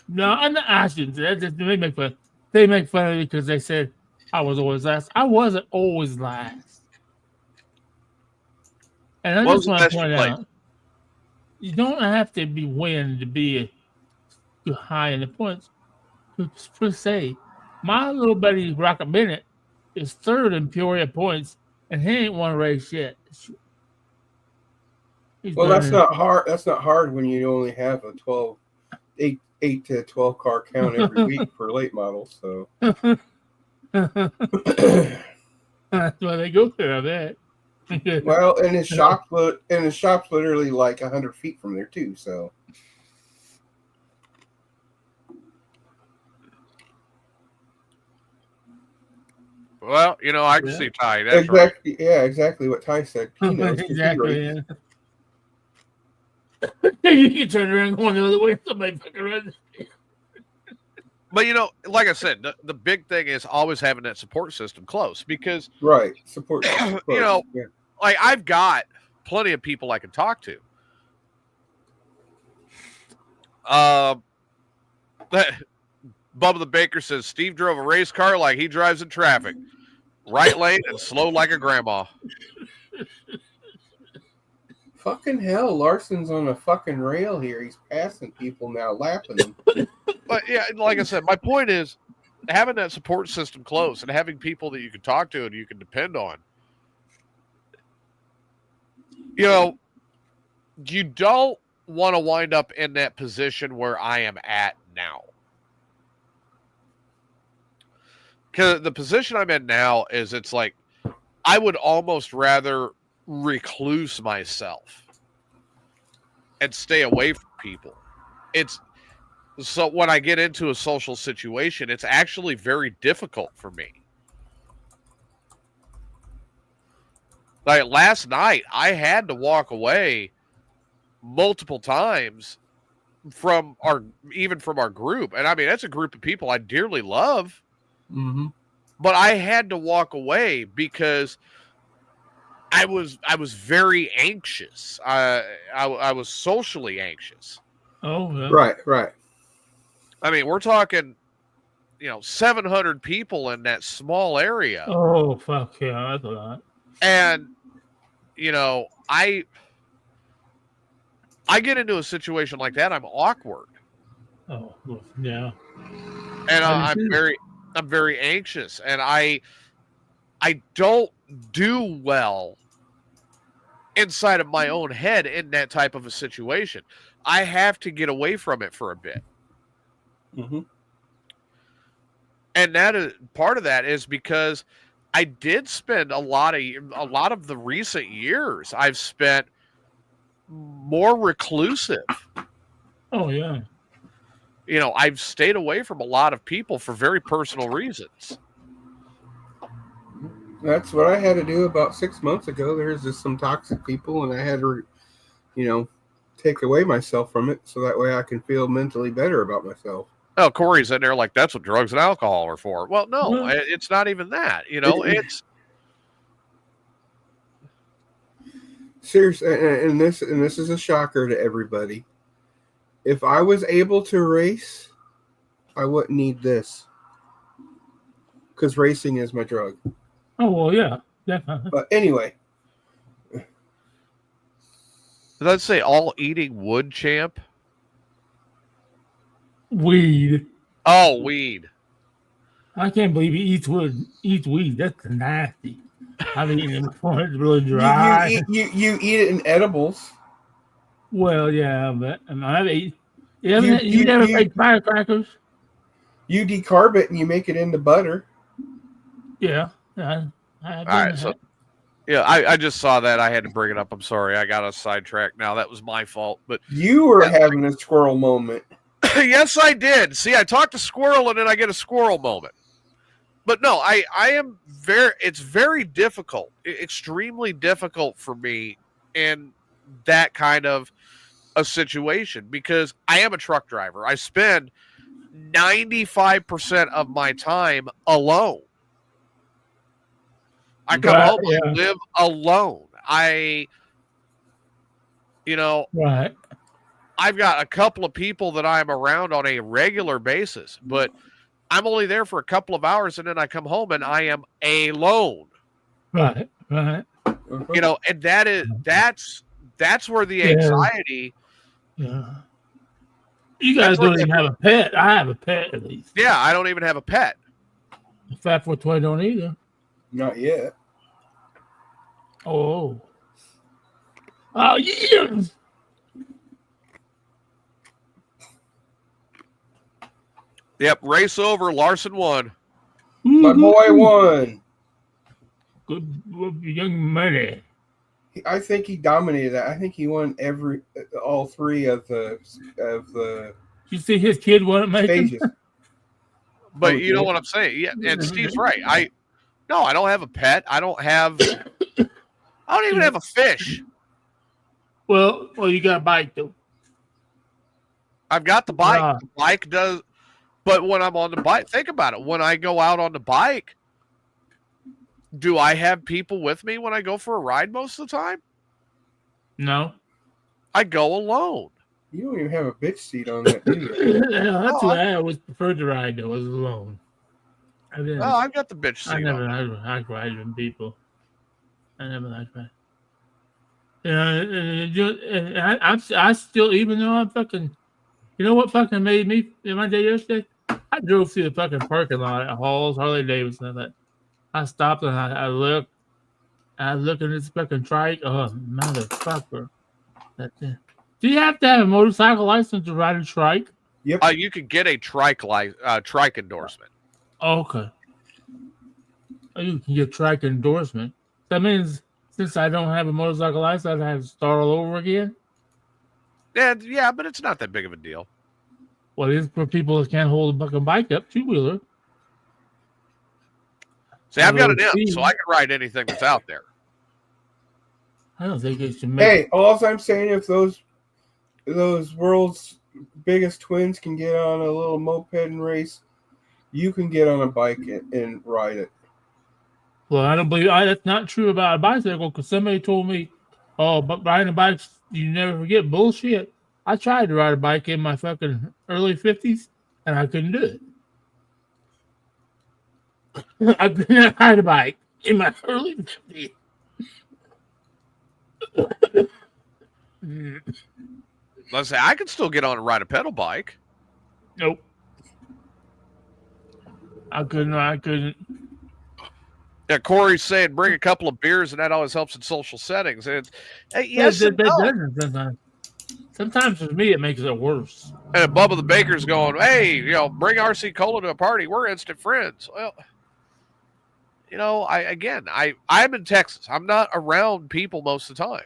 No, I shouldn't. They make fun. They make fun of me because they said I was always last. I wasn't always last. And I just want to point out, you don't have to be winning to be high in the points. Per se, my little buddy Rocket Bennett is third in Peoria points, and he ain't won a race yet. Well, that's not hard. That's not hard when you only have a 8 to 12 car count every week for late models. So that's why they go there. I bet. Well, and his shop's literally like 100 feet from there too. So. Well, I can see Ty. That's exactly. Right. Yeah, exactly what Ty said. He knows exactly. Yeah. You can turn around and go the other way. Somebody fucking runs. But like I said, the big thing is always having that support system close because support. Like I've got plenty of people I can talk to. Bubba the Baker says Steve drove a race car like he drives in traffic, right lane and slow like a grandma. Fucking hell, Larson's on a fucking rail here. He's passing people now, lapping them. But yeah, like I said, my point is having that support system close and having people that you can talk to and you can depend on. You don't want to wind up in that position where I am at now. Because the position I'm in now is it's like I would almost rather recluse myself and stay away from people. So when I get into a social situation, it's actually very difficult for me. Like last night, I had to walk away multiple times from our group. And I mean, that's a group of people I dearly love. Mm-hmm. But I had to walk away because I was very anxious. I was socially anxious. Oh, yeah. Right. I mean, we're talking, 700 people in that small area. Oh, fuck yeah, that's a lot. And, I get into a situation like that, I'm awkward. Oh, yeah. And I'm very anxious, and I don't do well inside of my own head in that type of a situation. I have to get away from it for a bit. Mm-hmm. And that is part of that is because I did spend a lot of the recent years. I've spent more reclusive. Oh yeah. I've stayed away from a lot of people for very personal reasons. That's what I had to do about 6 months ago. There's just some toxic people, and I had to, take away myself from it so that way I can feel mentally better about myself. Oh, Corey's in there like that's what drugs and alcohol are for. Well, no, it's not even that. It's seriously, and this is a shocker to everybody. If I was able to race, I wouldn't need this because racing is my drug. Oh well, yeah, definitely. But anyway, let's say all eating wood, champ. Weed. Oh, weed. I can't believe he eats weed. That's nasty. I've eaten it before. It's really dry. You eat it in edibles. Well, yeah, but I've eaten. You never make firecrackers? You decarb it and you make it into butter. Yeah. All right, so I just saw that. I had to bring it up. I'm sorry. I got us sidetracked now. That was my fault. But you were having a squirrel moment. Yes, I did. See, I talked to Squirrel and then I get a squirrel moment. But no, I am it's very difficult, extremely difficult for me in that kind of a situation because I am a truck driver. I spend 95% of my time alone. I come home and live alone. Right. I've got a couple of people that I'm around on a regular basis, but I'm only there for a couple of hours and then I come home and I am alone. Right. And that's where the anxiety. Yeah. You guys don't even have a pet. I have a pet at least. Yeah, I don't even have a pet. Fat 420 don't either. Not yet. Oh. Oh, yeah. Yep, race over. Larson won. My boy won. Good young money. I think he dominated that. I think he won all three of the You see his kid won it, stages. But you know what I'm saying? Yeah, and Steve's right. I don't have a pet. I don't even have a fish. Well, you got a bike though. I've got the bike. The bike does. But when I'm on the bike, think about it. When I go out on the bike, do I have people with me when I go for a ride most of the time? No. I go alone. You don't even have a bitch seat on that, do you? That's why I always preferred to ride, though, was alone. I've got the bitch seat. I never liked riding with people. I never liked that. I still, even though I'm fucking, you know what fucking made me in my day yesterday? I drove through the fucking parking lot at Hall's, Harley Davidson, and that. I stopped and I looked. I looked at this fucking trike. Oh, motherfucker. Do you have to have a motorcycle license to ride a trike? Yep. You could get a trike endorsement. Okay. You can get trike endorsement. That means since I don't have a motorcycle license, I have to start all over again? Yeah, but it's not that big of a deal. Well, it's for people that can't hold a fucking bike up, two-wheeler. See, I've got an M, so I can ride anything that's out there. I don't think it should make. Hey, all I'm saying, if those world's biggest twins can get on a little moped and race, you can get on a bike and ride it. Well, I don't believe that's not true about a bicycle because somebody told me, but riding a bike, you never forget. Bullshit. I tried to ride a bike in my fucking early 50s, and I couldn't do it. I couldn't ride a bike in my early 50s. Let's say I could still get on and ride a pedal bike. Nope. I couldn't. Yeah, Corey's saying bring a couple of beers and that always helps in social settings. And yes, it doesn't. Sometimes for me it makes it worse. And Bubba the Baker's going, hey, bring RC Cola to a party. We're instant friends. Well, I'm in Texas. I'm not around people most of the time.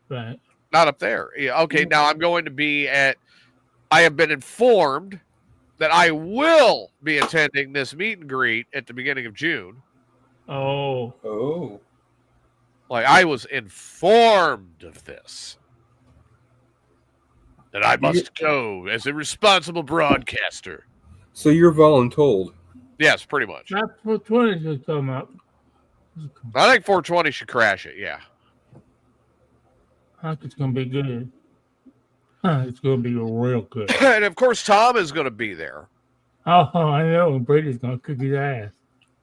Right. Not up there. Yeah, okay, now I'm going to be I have been informed that I will be attending this meet and greet at the beginning of June. Oh. Like, I was informed of this. That I must go as a responsible broadcaster. So you're voluntold. Yes, pretty much. Not 420 should come up. I think 420 should crash it, yeah. I think it's going to be good. It's going to be real good. And, of course, Tom is going to be there. Oh, I know. Brady's going to kick his ass.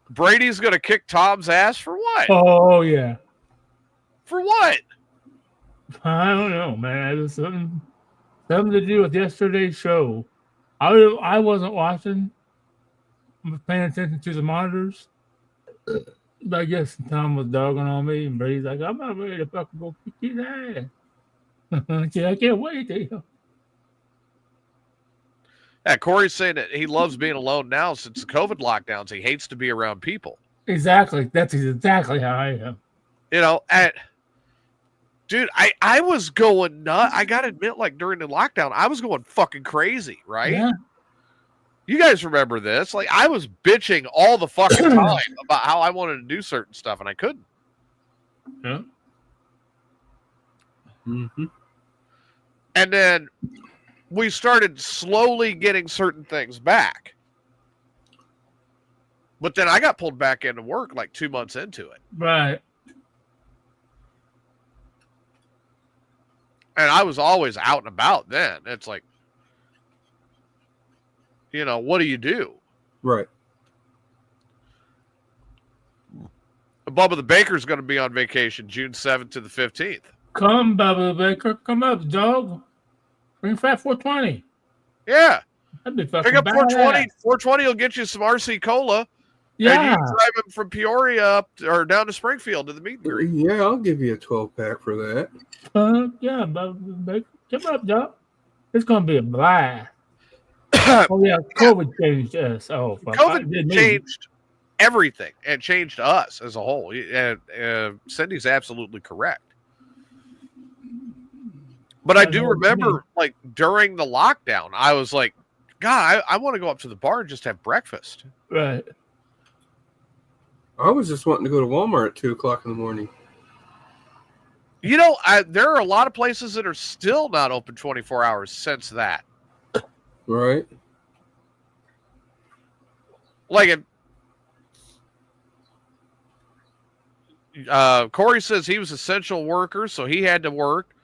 Brady's going to kick Tom's ass for what? Oh, yeah. For what? I don't know, man. It was something to do with yesterday's show. I wasn't watching. I was paying attention to the monitors. But I guess Tom was dogging on me, and Brady's like, I'm not ready to fucking go kick his ass. I can't wait. Yeah, Corey's saying that he loves being alone now since the COVID lockdowns. He hates to be around people. Exactly. That's exactly how I am. Dude, I was going nuts. I got to admit, like, during the lockdown, I was going fucking crazy, right? Yeah. You guys remember this. Like, I was bitching all the fucking time about how I wanted to do certain stuff, and I couldn't. Yeah. Mm-hmm. And then we started slowly getting certain things back. But then I got pulled back into work like 2 months into it. Right. And I was always out and about then. It's like, what do you do? Right. Bubba the Baker's going to be on vacation June 7th to the 15th. Come, Bubba the Baker. Come up, dog. Bring Fat 420. Yeah. That'd be fucking Pick up 420. badass. 420 will get you some RC Cola. Yeah. And you can drive him from Peoria up or down to Springfield to the meet and greet. Yeah, I'll give you a 12-pack for that. Yeah, Bubba the Baker. Come up, dog. It's going to be a blast. Oh, yeah. COVID changed us. Oh, fuck. COVID changed everything and changed us as a whole. Cindy's absolutely correct. But I do remember, like, during the lockdown, I was like, God, I want to go up to the bar and just have breakfast. Right. I was just wanting to go to Walmart at 2 o'clock in the morning. There are a lot of places that are still not open 24 hours since that. Right. Like, Corey says he was essential worker, so he had to work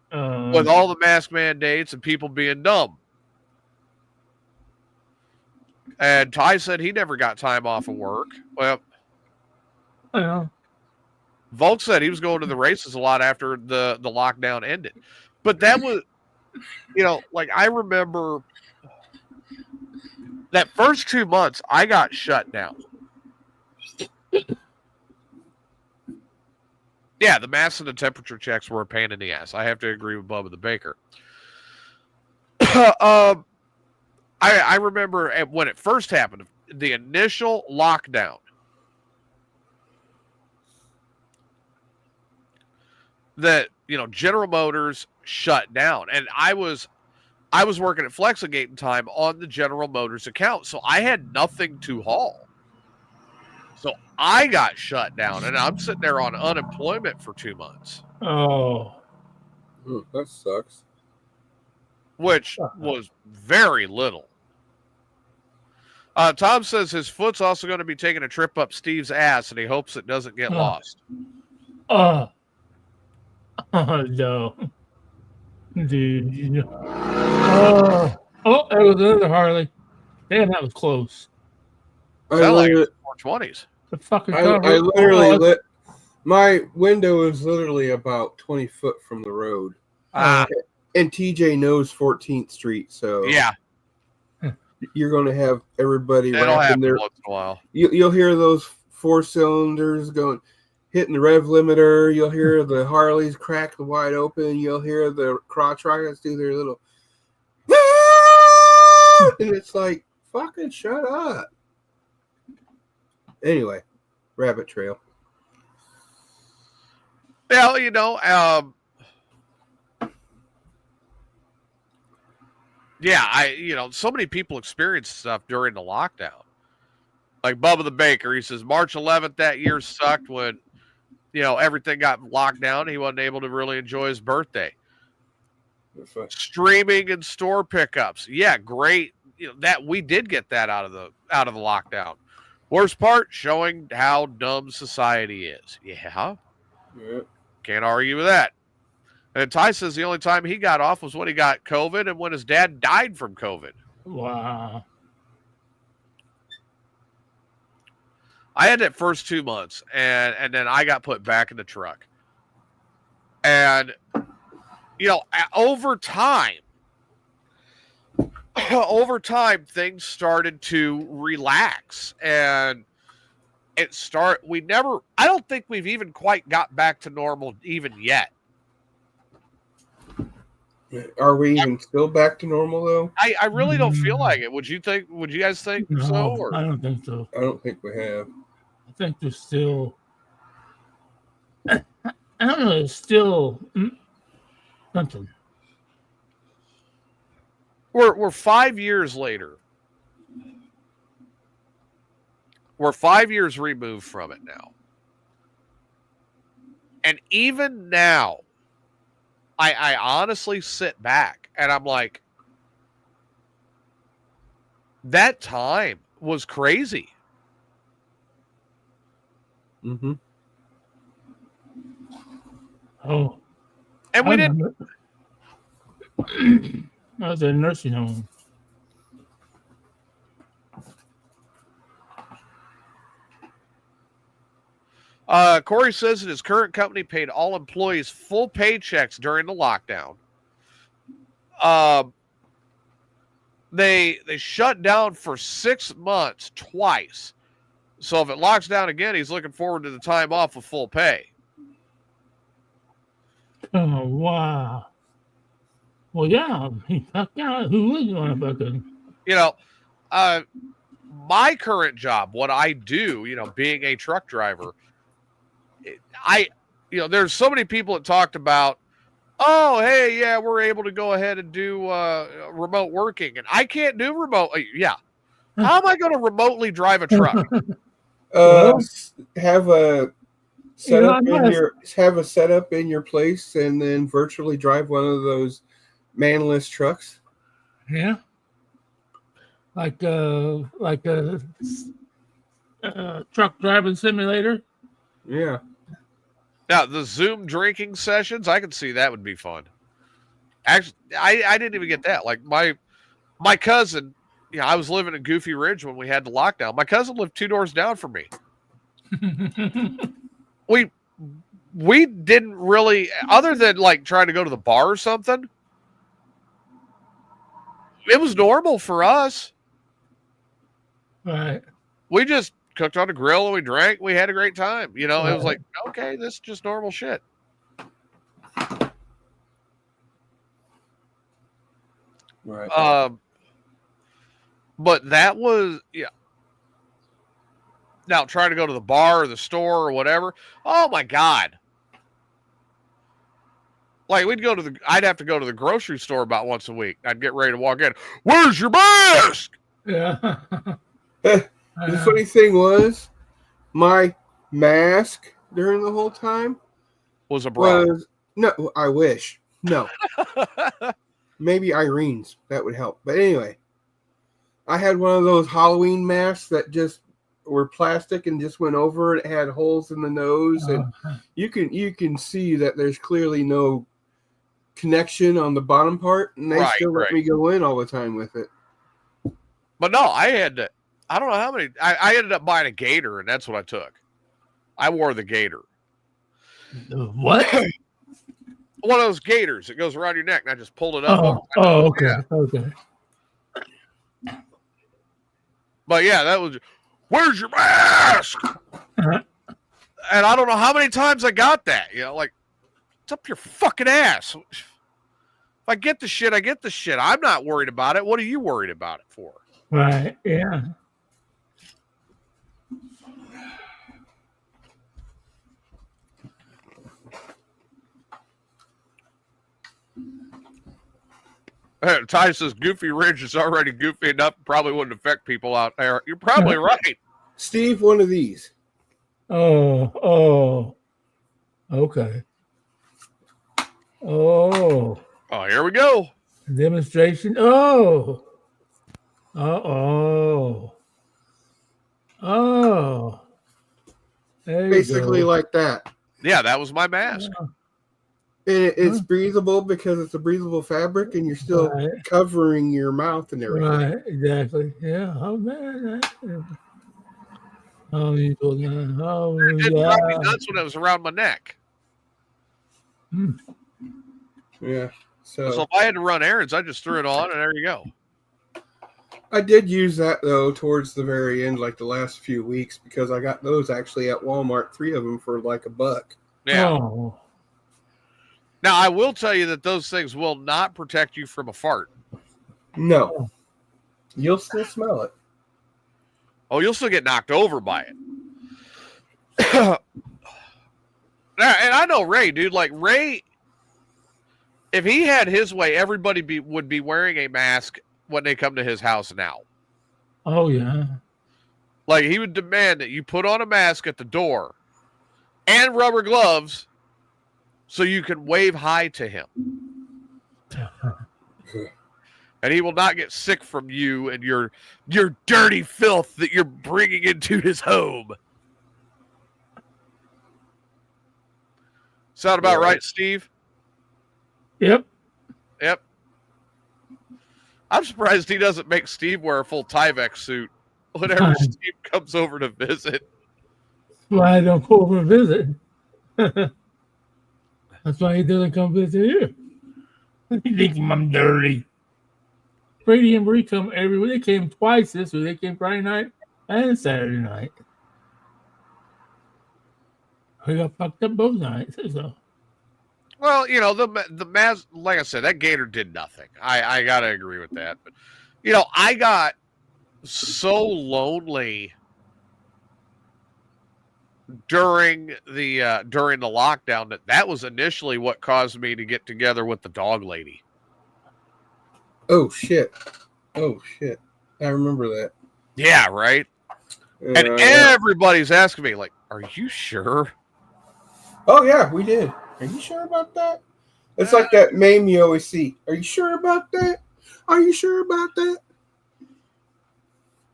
with all the mask mandates and people being dumb. And Ty said he never got time off of work. Well, Volk said he was going to the races a lot after the lockdown ended. But that was, like, I remember that first 2 months I got shut down. Yeah, the masks and the temperature checks were a pain in the ass. I have to agree with Bubba the Baker. I remember when it first happened, the initial lockdown. That, General Motors shut down. And I was working at Flexigate in time on the General Motors account, so I had nothing to haul. So I got shut down, and I'm sitting there on unemployment for 2 months. Oh. That sucks. Which was very little. Tom says his foot's also going to be taking a trip up Steve's ass, and he hopes it doesn't get lost. Oh, no. Dude. Oh, there was another Harley. Damn, that was close. Sound like 420s. The fucking I literally lit. My window is literally about 20 foot from the road. And TJ knows 14th Street, so yeah, you're going to have everybody that'll happen there. Once in a while. You'll hear those 4 cylinders going, hitting the rev limiter. You'll hear the Harleys crack the wide open. You'll hear the crotch rockets do their little, and it's like, fucking shut up. Anyway, rabbit trail. Well, so many people experienced stuff during the lockdown. Like Bubba the Baker, he says March 11th that year sucked when, everything got locked down. He wasn't able to really enjoy his birthday. Right. Streaming and store pickups. Yeah, great. That we did get that out of the lockdown. Worst part, showing how dumb society is. Yeah. Can't argue with that. And Ty says the only time he got off was when he got COVID and when his dad died from COVID. Wow. I had that first 2 months, and then I got put back in the truck. And, over time, things started to relax. And I don't think we've even quite got back to normal even yet. Are we even still back to normal, though? I really don't feel like it. Would you guys think so? Or? I don't think so. I don't think we have. I think there's still... I don't know. There's still something. We're 5 years later. We're 5 years removed from it now. And even now, I honestly sit back and I'm like, that time was crazy. Mm-hmm. Oh. And we didn't. I was at a nursing home. Corey says that his current company paid all employees full paychecks during the lockdown. They shut down for 6 months twice. So if it locks down again, he's looking forward to the time off with full pay. Oh, wow. Well, yeah. Who would want about that? My current job, what I do, being a truck driver, there's so many people that talked about, oh, hey, yeah, we're able to go ahead and do remote working. And I can't do remote. Yeah. How am I going to remotely drive a truck? Have a setup in your place and then virtually drive one of those manless trucks. Yeah. Like a truck driving simulator. Yeah. Now, the Zoom drinking sessions, I could see that would be fun. Actually, I didn't even get that. Like my cousin, I was living in Goofy Ridge when we had the lockdown. My cousin lived 2 doors down from me. We didn't really, other than like trying to go to the bar or something, it was normal for us. Right. We just cooked on the grill and we drank. We had a great time. It was like, okay, this is just normal shit. Right. But that was, yeah. Now trying to go to the bar or the store or whatever. Oh my God. Like I'd have to go to the grocery store about once a week. I'd get ready to walk in. Where's your mask? Yeah. The funny thing was, my mask during the whole time was a bra. No, I wish. No. Maybe Irene's. That would help. But anyway, I had one of those Halloween masks that just were plastic and just went over it. It had holes in the nose, and you can see that there's clearly no connection on the bottom part, and they still let me go in all the time with it. But no, I don't know how many. I ended up buying a gator, and that's what I took. I wore the gator. What? One of those gaiters that goes around your neck, and I just pulled it up. Okay. Yeah. Okay. But yeah, that was. Where's your mask? And I don't know how many times I got that. Like, it's up your fucking ass. If I get the shit, I get the shit. I'm not worried about it. What are you worried about it for? Right. Yeah. Ty says Goofy Ridge is already goofy enough. Probably wouldn't affect people out there. You're probably right. Steve, one of these. Oh. Okay. Oh. Oh, here we go. Demonstration. Oh. Oh. Basically like that. Yeah, that was my mask. And it's breathable because it's a breathable fabric, and you're still covering your mouth and everything. Right, exactly. Yeah. Oh, man. Oh, you go down. Oh, It did drive me nuts when it was around my neck. Yeah. So if I had to run errands, I just threw it on, and there you go. I did use that, though, towards the very end, like the last few weeks, because I got those actually at Walmart, 3 of them for like $1. Yeah. Oh. Now, I will tell you that those things will not protect you from a fart. No. You'll still smell it. Oh, you'll still get knocked over by it. And I know Ray, dude. Like, Ray, if he had his way, everybody would be wearing a mask when they come to his house now. Oh, yeah. Like, he would demand that you put on a mask at the door and rubber gloves so you can wave hi to him. And he will not get sick from you and your dirty filth that you're bringing into his home. Sound about right, Steve? Yep. I'm surprised he doesn't make Steve wear a full Tyvek suit whenever Steve comes over to visit. That's why I don't go over and visit. That's why he doesn't come visit here. He thinks I'm dirty. Brady and Bree come every week. They came twice this week. They came Friday night and Saturday night. We got fucked up both nights. So. Well, you know, the mask, like I said, that gator did nothing. I got to agree with that. But, you know, I got so lonely during the lockdown that was initially what caused me to get together with the dog lady. Oh shit! I remember that. Yeah, right. And everybody's asking me, like, "Are you sure?" Oh yeah, we did. Are you sure about that? It's like that meme you always see. Are you sure about that? Are you sure about that?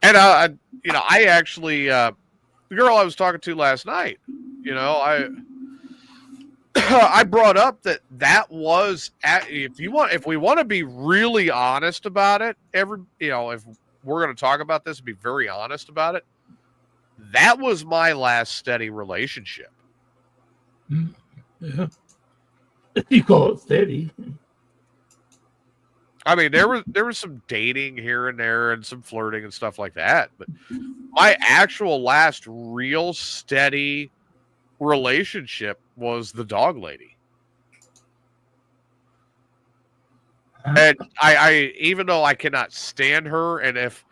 And I actually, the girl I was talking to last night, you know, I brought up that was if we want to be really honest about it, if we're going to talk about this and be very honest about it, that was my last steady relationship. Yeah. You call it steady. I mean, there was some dating here and there and some flirting and stuff like that, but my actual last real steady relationship was the dog lady. And I even though I cannot stand her, and if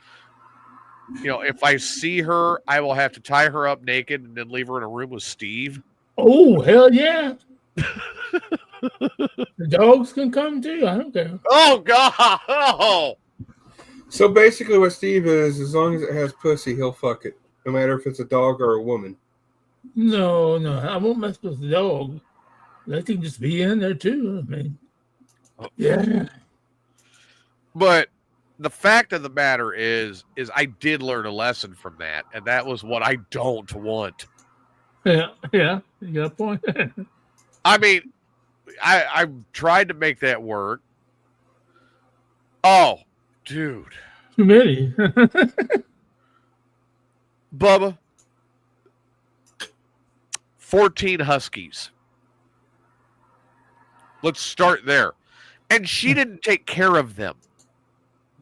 I see her, I will have to tie her up naked and then leave her in a room with Steve. Oh, hell yeah. The dogs can come too. I don't care. Oh, God. Oh. So basically what Steve is, as long as it has pussy, he'll fuck it. No matter if it's a dog or a woman. No. I won't mess with the dog. Let him just be in there too. I mean, yeah. But the fact of the matter is I did learn a lesson from that, and that was what I don't want. Yeah, you got a point. I mean, I tried to make that work. Oh, dude. Too many. Bubba. 14 Huskies. Let's start there. And she didn't take care of them.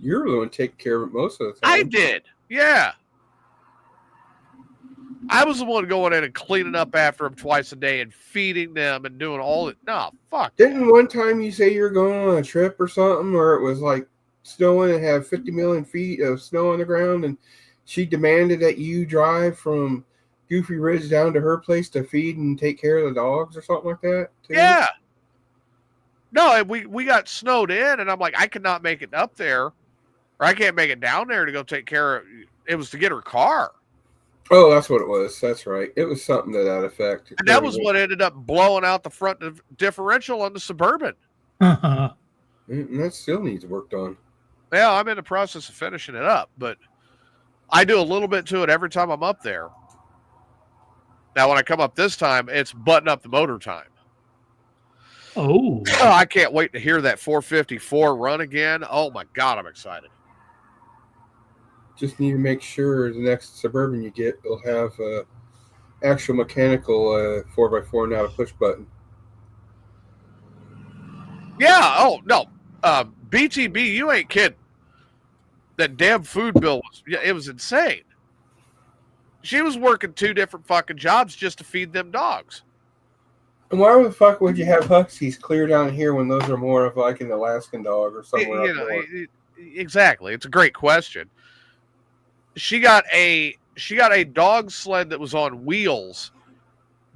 You're the one taking care of it most of the time. I did. Yeah. I was the one going in and cleaning up after them twice a day and feeding them and doing all that. No, fuck. Didn't one time you say you were going on a trip or something where it was like snowing and have 50 million feet of snow on the ground, and she demanded that you drive from Goofy Ridge down to her place to feed and take care of the dogs or something like that? Too? Yeah. No, we got snowed in, and I'm like, I could not make it up there, or I can't make it down there to go take care of. It was to get her car. Oh, that's what it was. That's right. It was something to that effect. And that was what ended up blowing out the front differential on the Suburban. And that still needs worked on. Yeah, I'm in the process of finishing it up, but I do a little bit to it every time I'm up there. Now, when I come up this time, it's button up the motor time. Oh. I can't wait to hear that 454 run again. Oh, my God, I'm excited. Just need to make sure the next Suburban you get will have actual mechanical 4x4, not a push button. Yeah. Oh, no. BTB, you ain't kidding. That damn food bill it was insane. She was working 2 different fucking jobs just to feed them dogs. And why the fuck would you have Huskies clear down here when those are more of like an Alaskan dog or somewhere up north? Exactly. It's a great question. She got a dog sled that was on wheels,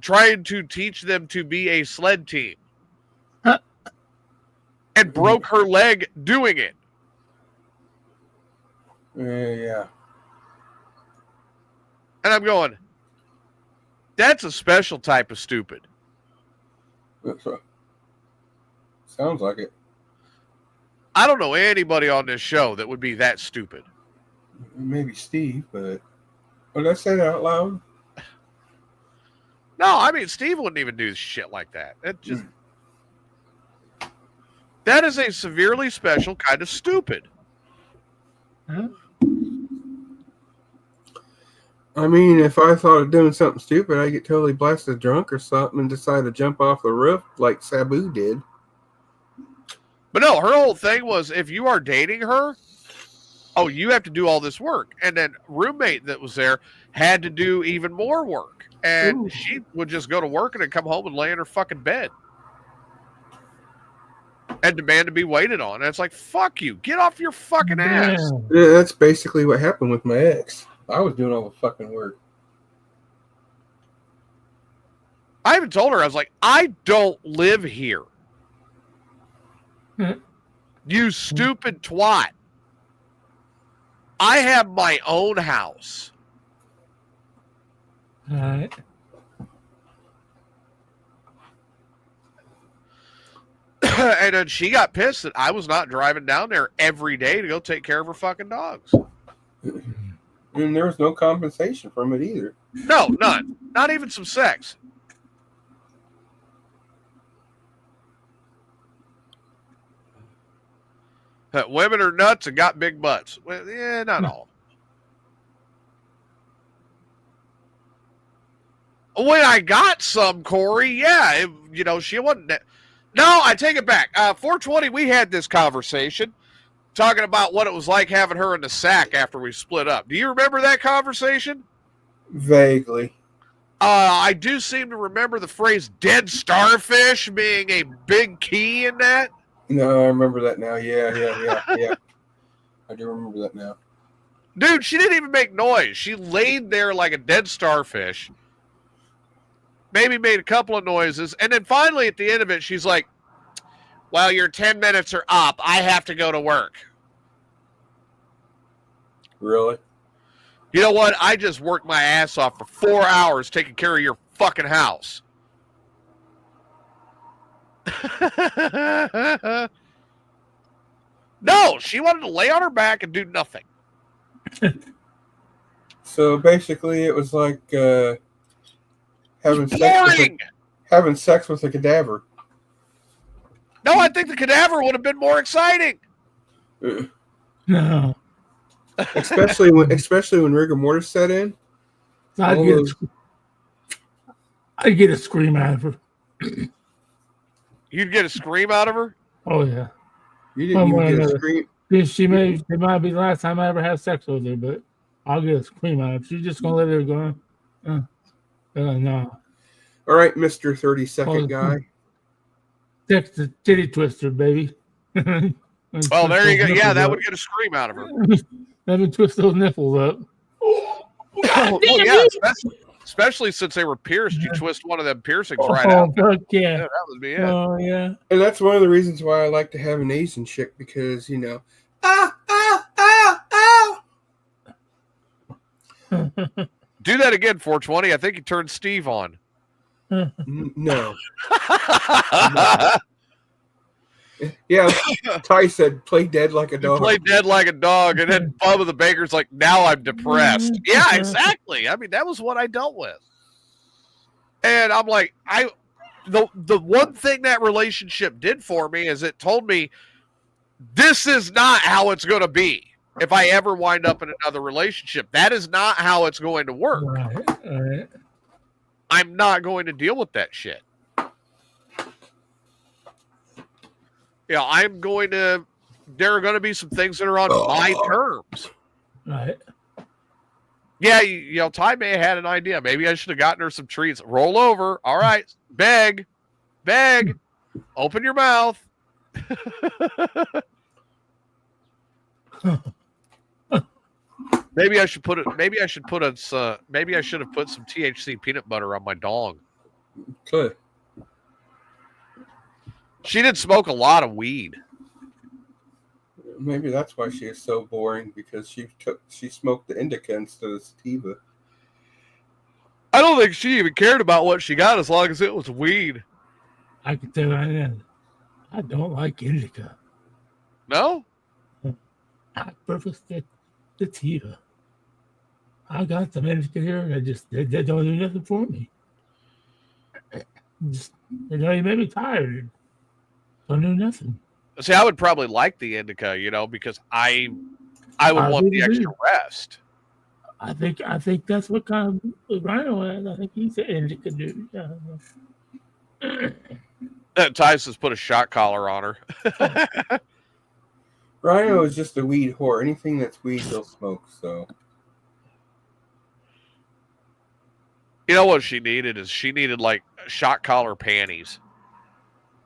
trying to teach them to be a sled team, and broke her leg doing it. Yeah. And I'm going, that's a special type of stupid. Sounds like it. I don't know anybody on this show that would be that stupid. Maybe Steve, but would I say that out loud? No, I mean, Steve wouldn't even do shit like that. That is a severely special kind of stupid. Huh? I mean, if I thought of doing something stupid, I'd get totally blasted drunk or something and decide to jump off the roof like Sabu did. But no, her whole thing was, if you are dating her, oh, you have to do all this work. And then roommate that was there had to do even more work. And she would just go to work and then come home and lay in her fucking bed. And demand to be waited on. And it's like, fuck you. Get off your fucking ass. Yeah, that's basically what happened with my ex. I was doing all the fucking work. I even told her, I was like, I don't live here. You stupid twat. I have my own house. All right. And then she got pissed that I was not driving down there every day to go take care of her fucking dogs. And there was no compensation from it either. No, none. Not even some sex. Women are nuts and got big butts. Well, yeah, not all. When I got some, Corey, yeah, she wasn't. No, I take it back. 420, we had this conversation talking about what it was like having her in the sack after we split up. Do you remember that conversation? Vaguely. I do seem to remember the phrase dead starfish being a big key in that. No, I remember that now. Yeah. I do remember that now. Dude, she didn't even make noise. She laid there like a dead starfish. Maybe made a couple of noises. And then finally at the end of it, she's like, well, your 10 minutes are up. I have to go to work. Really? You know what? I just worked my ass off for 4 hours taking care of your fucking house. No, she wanted to lay on her back and do nothing. So basically it was like having sex with a cadaver. No, I think the cadaver would have been more exciting. No. Especially when rigor mortis set in. I'd get a scream out of her. You'd get a scream out of her? Oh, yeah. You didn't even get a scream? It might be the last time I ever had sex with her, but I'll get a scream out of her. She's just going to let her go. No. All right, Mr. 30-second guy. Sex the titty twister, baby. Well, there you go. Yeah, that would get a scream out of her. Let me twist those nipples up. Oh, yeah, Especially since they were pierced, you twist one of them piercings right out. Yeah, that would be it. Oh, yeah. And that's one of the reasons why I like to have an Asian chick, because, you know, Do that again, 420. I think you turned Steve on. No. Yeah, Ty said, play dead like a dog. Play dead like a dog. And then Bubba the Baker's like, now I'm depressed. Yeah, exactly. I mean, that was what I dealt with. And I'm like, the one thing that relationship did for me is it told me this is not how it's going to be. If I ever wind up in another relationship, that is not how it's going to work. Right. I'm not going to deal with that shit. You know, there are going to be some things that are on my terms. Right. Yeah, you know, Ty may have had an idea. Maybe I should have gotten her some treats. Roll over. All right. Beg. Open your mouth. Maybe I should have put some THC peanut butter on my dong. Good. She did smoke a lot of weed. Maybe that's why she is so boring, because she smoked the indica instead of sativa. I don't think she even cared about what she got as long as it was weed. I can tell you right now, I don't like indica. No? I prefer sativa. I got some indica here, and they don't do nothing for me. They don't even make me tired. Don't do nothing. See, I would probably like the indica, you know, because I would want the extra rest. I think that's what kind of Rhino has. I think he's an indica dude. Tyson put a shot collar on her. Rhino is just a weed whore. Anything that's weed, he'll smoke. So, you know what she needed like shot collar panties.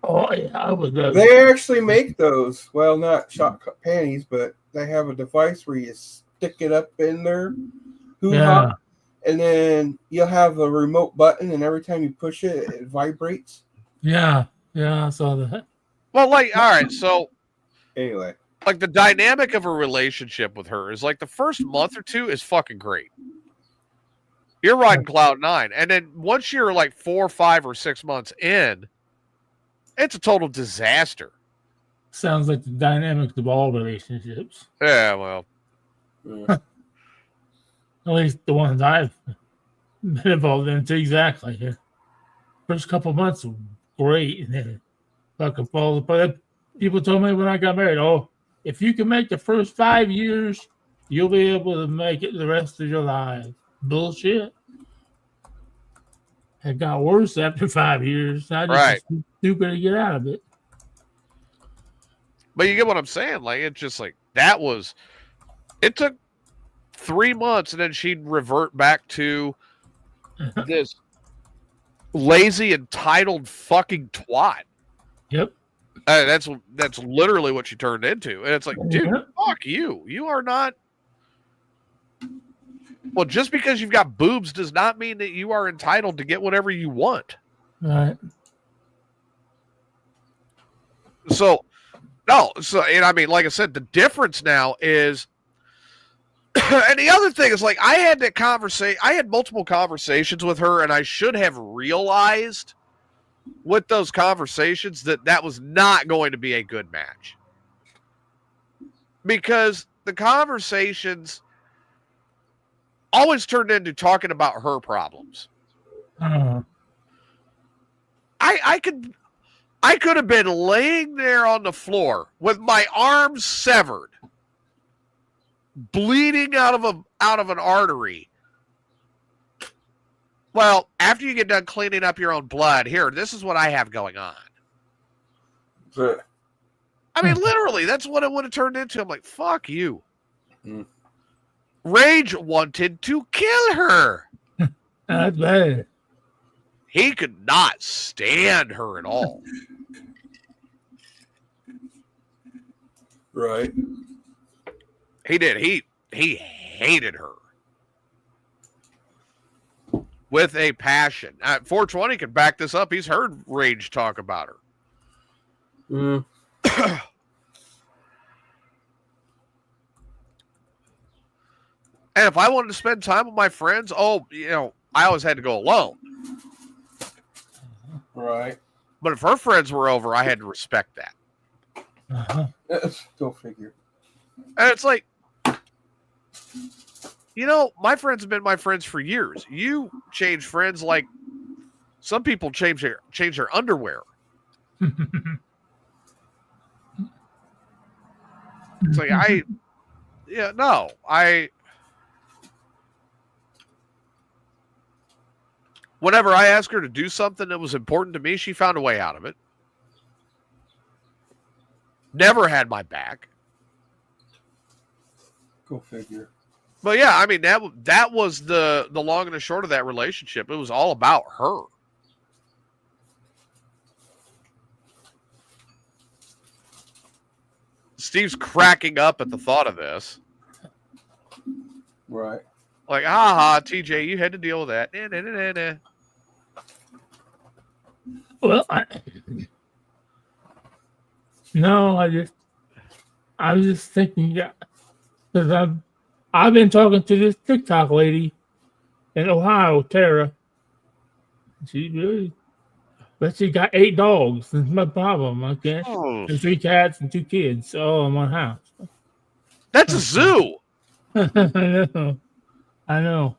Oh yeah, I was. They actually make those. Well, not shot panties, but they have a device where you stick it up in there, Yeah. and then you'll have a remote button, and every time you push it, it vibrates. Yeah, I saw that. Well, like, all right, so anyway, like the dynamic of a relationship with her is like the first month or two is fucking great. You're riding cloud nine, and then once you're like 4, 5, or 6 months in, it's a total disaster. Sounds like the dynamics of all relationships. Yeah, well. At least the ones I've been involved in, exactly. First couple months were great, and then fucking falls apart. People told me when I got married, if you can make the first 5 years, you'll be able to make it the rest of your life. Bullshit. It got worse after 5 years. I just was stupid to get out of it. But you get what I'm saying? Like, it's just like, it took 3 months, and then she'd revert back to this lazy, entitled fucking twat. Yep. That's literally what she turned into. And it's like, dude, fuck you. You are not. Well, just because you've got boobs does not mean that you are entitled to get whatever you want. Right. And I mean, like I said, the difference now is, and the other thing is, like, I had multiple conversations with her, and I should have realized with those conversations that was not going to be a good match. Because the conversations always turned into talking about her problems. Uh-huh. I could have been laying there on the floor with my arms severed, bleeding out of an artery. Well, after you get done cleaning up your own blood, this is what I have going on. I mean, literally, that's what it would have turned into. I'm like, fuck you. Rage wanted to kill her. That's bad. He could not stand her at all. Right. He did. He hated her. with a passion. 420 can back this up. He's heard Rage talk about her. Mm. And if I wanted to spend time with my friends, I always had to go alone. Right. But if her friends were over, I had to respect that. Go figure. And it's like, my friends have been my friends for years. You change friends like some people change their underwear. It's like whenever I asked her to do something that was important to me, she found a way out of it. Never had my back. Go figure. But yeah, I mean, that was the long and the short of that relationship. It was all about her. Steve's cracking up at the thought of this. Right. Like, haha, TJ, you had to deal with that. Well, I was just thinking, because I've been talking to this TikTok lady in Ohio, Tara. She got 8 dogs. That's my problem. Okay, and 3 cats and 2 kids all in one house. That's a zoo. I know.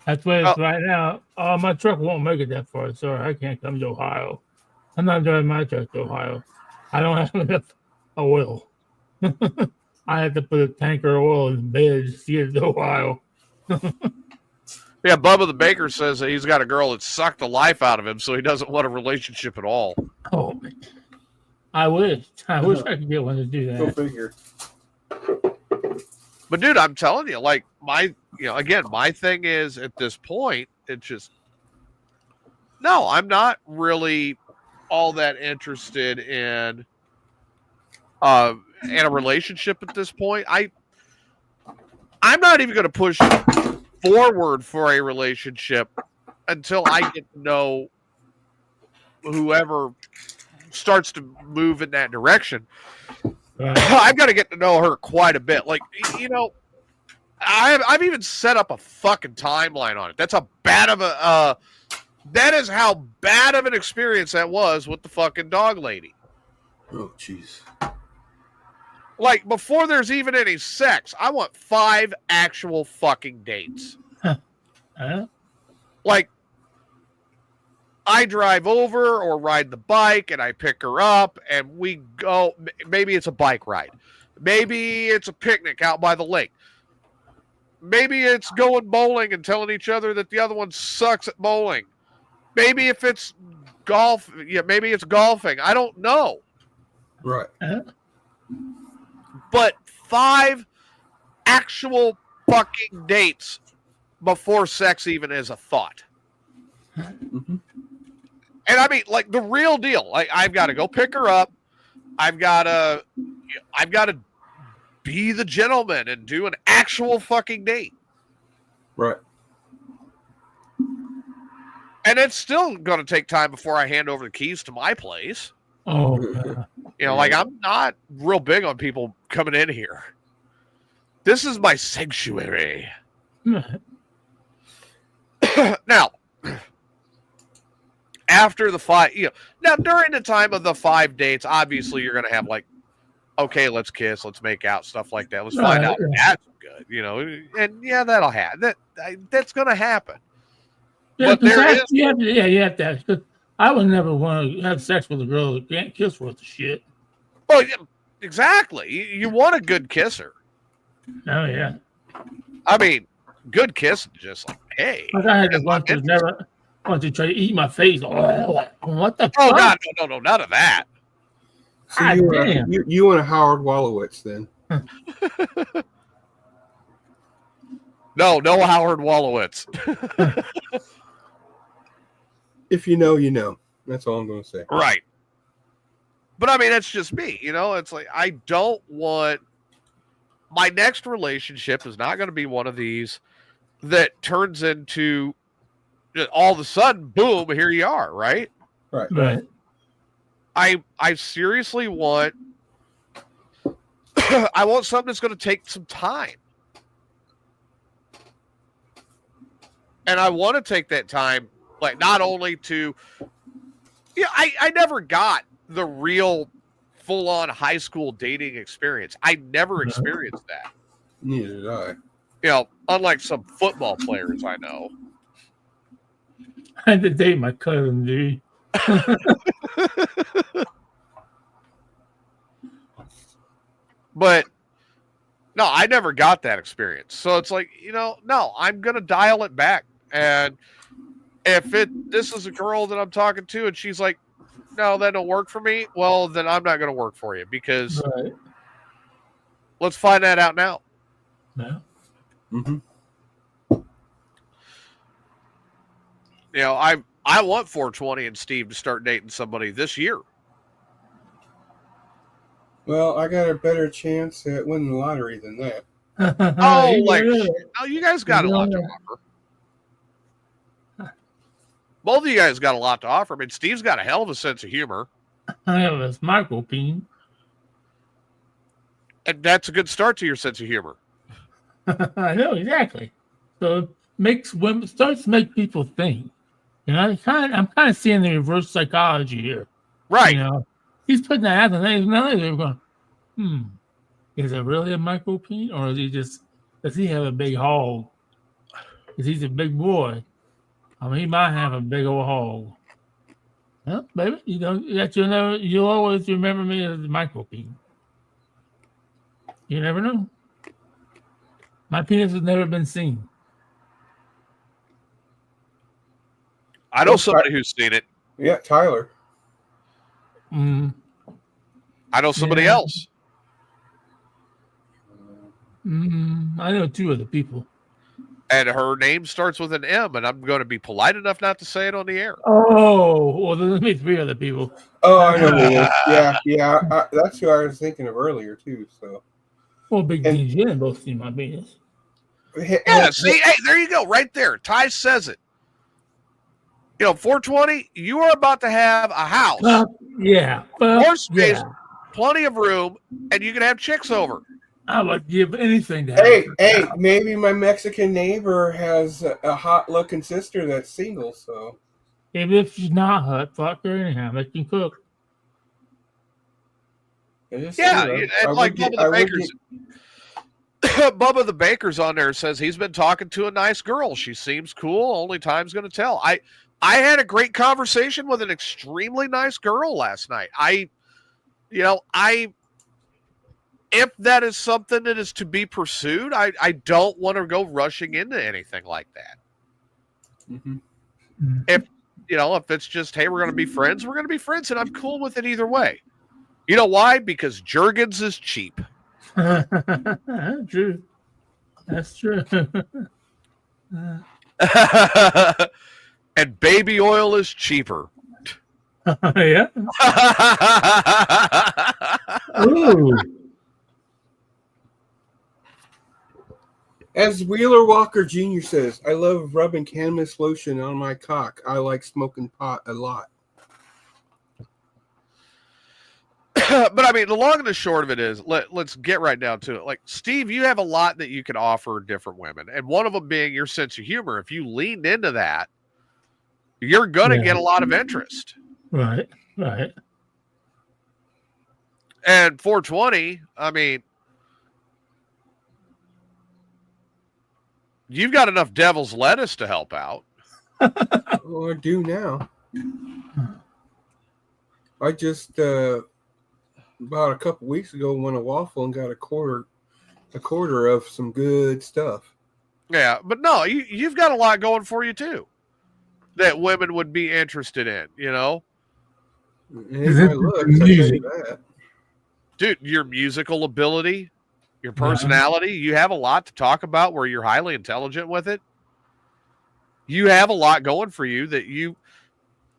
That's where it's right now. Oh, my truck won't make it that far. Sorry, I can't come to Ohio. I'm not driving my truck to Ohio. I don't have enough oil. I have to put a tanker of oil in the bed to get it to Ohio. Yeah, Bubba the Baker says that he's got a girl that sucked the life out of him, so he doesn't want a relationship at all. Oh, I wish I could get one to do that. Go figure. But dude, I'm telling you, like my thing is at this point, it's just no, I'm not really all that interested in a relationship at this point. I'm not even going to push forward for a relationship until I get to know whoever starts to move in that direction. I've got to get to know her quite a bit. Like, I've even set up a fucking timeline on it. That is how bad of an experience that was with the fucking dog lady. Oh, jeez. Like, before there's even any sex, I want 5 actual fucking dates. Like, I drive over or ride the bike and I pick her up and we go. Maybe it's a bike ride. Maybe it's a picnic out by the lake. Maybe it's going bowling and telling each other that the other one sucks at bowling. Maybe if it's golf, maybe it's golfing. I don't know. Right. But 5 actual fucking dates before sex even is a thought. Mm-hmm. And I mean, like, the real deal. Like, I've got to go pick her up. I've got to be the gentleman and do an actual fucking date. Right. And it's still going to take time before I hand over the keys to my place. Oh, like, I'm not real big on people coming in here. This is my sanctuary. Now, after the 5, now during the time of the 5 dates, obviously you're going to have like, okay, let's kiss, let's make out, stuff like that. Let's find out if that's good, and that'll happen. That's going to happen. Yeah, but there is, you have to. I would never want to have sex with a girl that can't kiss worth of shit. Oh, yeah, exactly. You want a good kisser. Oh yeah. I mean, good kiss, just like, hey. Like I had to want to try to eat my face. What the fuck? Oh God, no, none of that. So you and a Howard Wolowitz then? No Howard Wolowitz. If you know, you know. That's all I'm going to say. Right. But I mean, that's just me. It's like, I don't want, my next relationship is not going to be one of these. that turns into all of a sudden, boom, here you are, right? Right. I seriously want I want something that's going to take some time. And I want to take that time, like not only to, I never got the real full-on high school dating experience. I never experienced that. Neither did I. Unlike some football players I know. I had to date my cousin, dude. But no, I never got that experience. So it's like, no, I'm going to dial it back. And if this is a girl that I'm talking to and she's like, no, that don't work for me, well, then I'm not going to work for you because let's find that out now. Yeah. Mm-hmm. I want 420 and Steve to start dating somebody this year. Well, I got a better chance at winning the lottery than that. You guys got a lot to offer. Both of you guys got a lot to offer. I mean, Steve's got a hell of a sense of humor. I have this micro-peen. And that's a good start to your sense of humor. I know, exactly. So it makes women, starts to make people think. I'm kind of seeing the reverse psychology here. Right. He's putting that out there. Now they're going, is it really a micro-peen? Or does he have a big hog? Because he's a big boy. I mean, he might have a big old hog. Well, baby, you'll always remember me as a micro-peen. You never know. My penis has never been seen. I know somebody who's seen it. Yeah, Tyler. I know somebody else. I know two other people. And her name starts with an M, and I'm going to be polite enough not to say it on the air. Oh, well, there's maybe three other people. Oh, I know. Yeah. That's who I was thinking of earlier, too. So. Well, Big D and Jen both see my penis. Yeah, see, hey, there you go, right there. Ty says it. 420, you are about to have a house. More space, plenty of room, and you can have chicks over. I would give anything to Hey, maybe my Mexican neighbor has a hot-looking sister that's single, so. Even if she's not hot, fuck her anyhow. They can cook. Like Bubba the Baker's. Bubba the Baker's on there says he's been talking to a nice girl. She seems cool. Only time's going to tell. I had a great conversation with an extremely nice girl last night. If that is something that is to be pursued, I don't want to go rushing into anything like that. Mm-hmm. If it's just, hey, we're going to be friends, we're going to be friends, and I'm cool with it either way. You know why? Because Jergens is cheap. True. That's true. And baby oil is cheaper. Yeah. Ooh. As Wheeler Walker Jr. says, I love rubbing cannabis lotion on my cock. I like smoking pot a lot. But I mean, the long and the short of it is, let's get right down to it. Like, Steve, you have a lot that you can offer different women. And one of them being your sense of humor. If you leaned into that, you're going to get a lot of interest. Right. And 420, I mean, you've got enough devil's lettuce to help out. Well, I do now. I just about a couple weeks ago went a waffle and got a quarter of some good stuff. Yeah, but no, you've got a lot going for you too that women would be interested in. Dude, your musical ability, your personality, you have a lot to talk about where you're highly intelligent with it. You have a lot going for you that you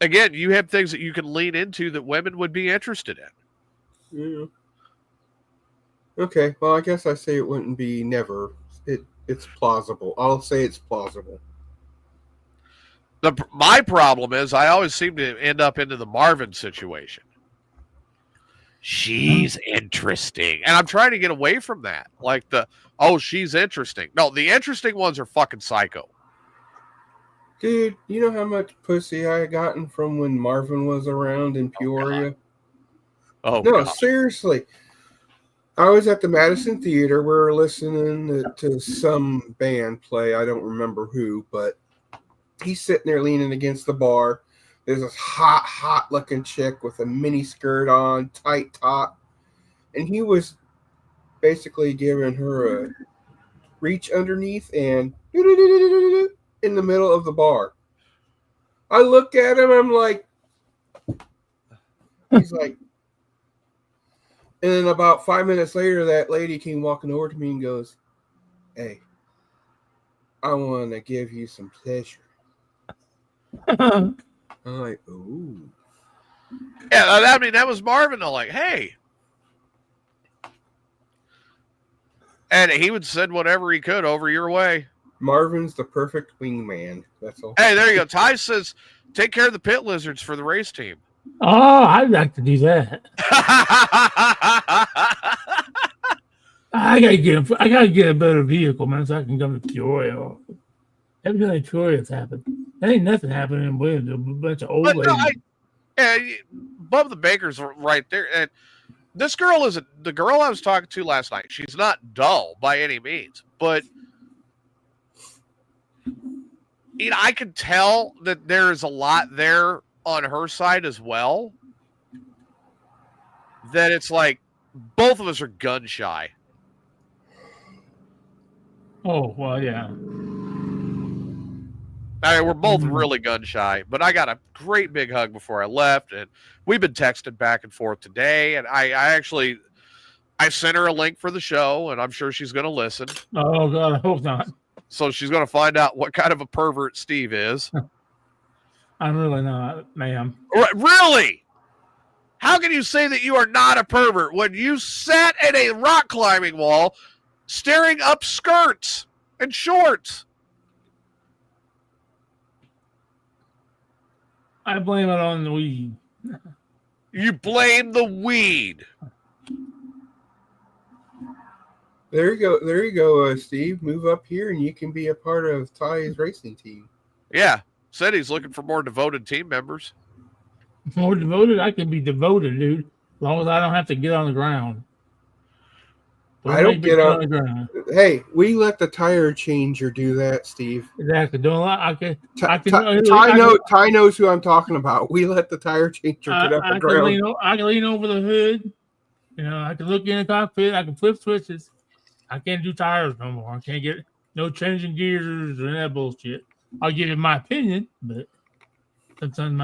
have things that you can lean into that women would be interested in. Yeah. Okay, well, I guess I say it wouldn't be never. It's plausible. I'll say it's plausible. My problem is I always seem to end up into the Marvin situation. She's interesting. And I'm trying to get away from that. Like she's interesting. No, the interesting ones are fucking psycho. Dude, you know how much pussy I gotten from when Marvin was around in Peoria? Oh, no, God. Seriously. I was at the Madison Theater. We were listening to some band play. I don't remember who, but he's sitting there leaning against the bar. There's this hot looking chick with a mini skirt on, tight top. And he was basically giving her a reach underneath and in the middle of the bar. I look at him, I'm like, he's like, and then about 5 minutes later, that lady came walking over to me and goes, "Hey, I want to give you some pleasure." I'm like, "Ooh." Yeah, I mean, that was Marvin. Though, like, hey. And he would send whatever he could over your way. Marvin's the perfect wingman. That's all. Hey, there you go. Ty says, take care of the pit lizards for the race team. Oh, I'd like to do that. I gotta get a better vehicle, man, so I can come to Peoria. Every time Peoria's happened, there ain't nothing happening with a bunch of old ladies. Bob the Baker's right there, and this girl is the girl I was talking to last night. She's not dull by any means, but I could tell that there is a lot there on her side as well. That it's like both of us are gun shy. Oh, well, yeah. I mean, we're both really gun shy, but I got a great big hug before I left, and we've been texting back and forth today, and I sent her a link for the show, and I'm sure she's going to listen. Oh, God, I hope not. So she's going to find out what kind of a pervert Steve is. I'm really not, ma'am. Really? How can you say that you are not a pervert when you sat at a rock climbing wall staring up skirts and shorts? I blame it on the weed. You blame the weed. There you go, Steve. Move up here and you can be a part of Ty's racing team. Yeah. Said he's looking for more devoted team members. More devoted? I can be devoted, dude. As long as I don't have to get on the ground. I don't get on the ground. Hey, we let the tire changer do that, Steve. Exactly. Ty knows who I'm talking about. We let the tire changer get up the ground. I can lean over the hood. You know, I can look in the cockpit. I can flip switches. I can't do tires no more. I can't get no changing gears or that bullshit. I'll give you my opinion, but sometimes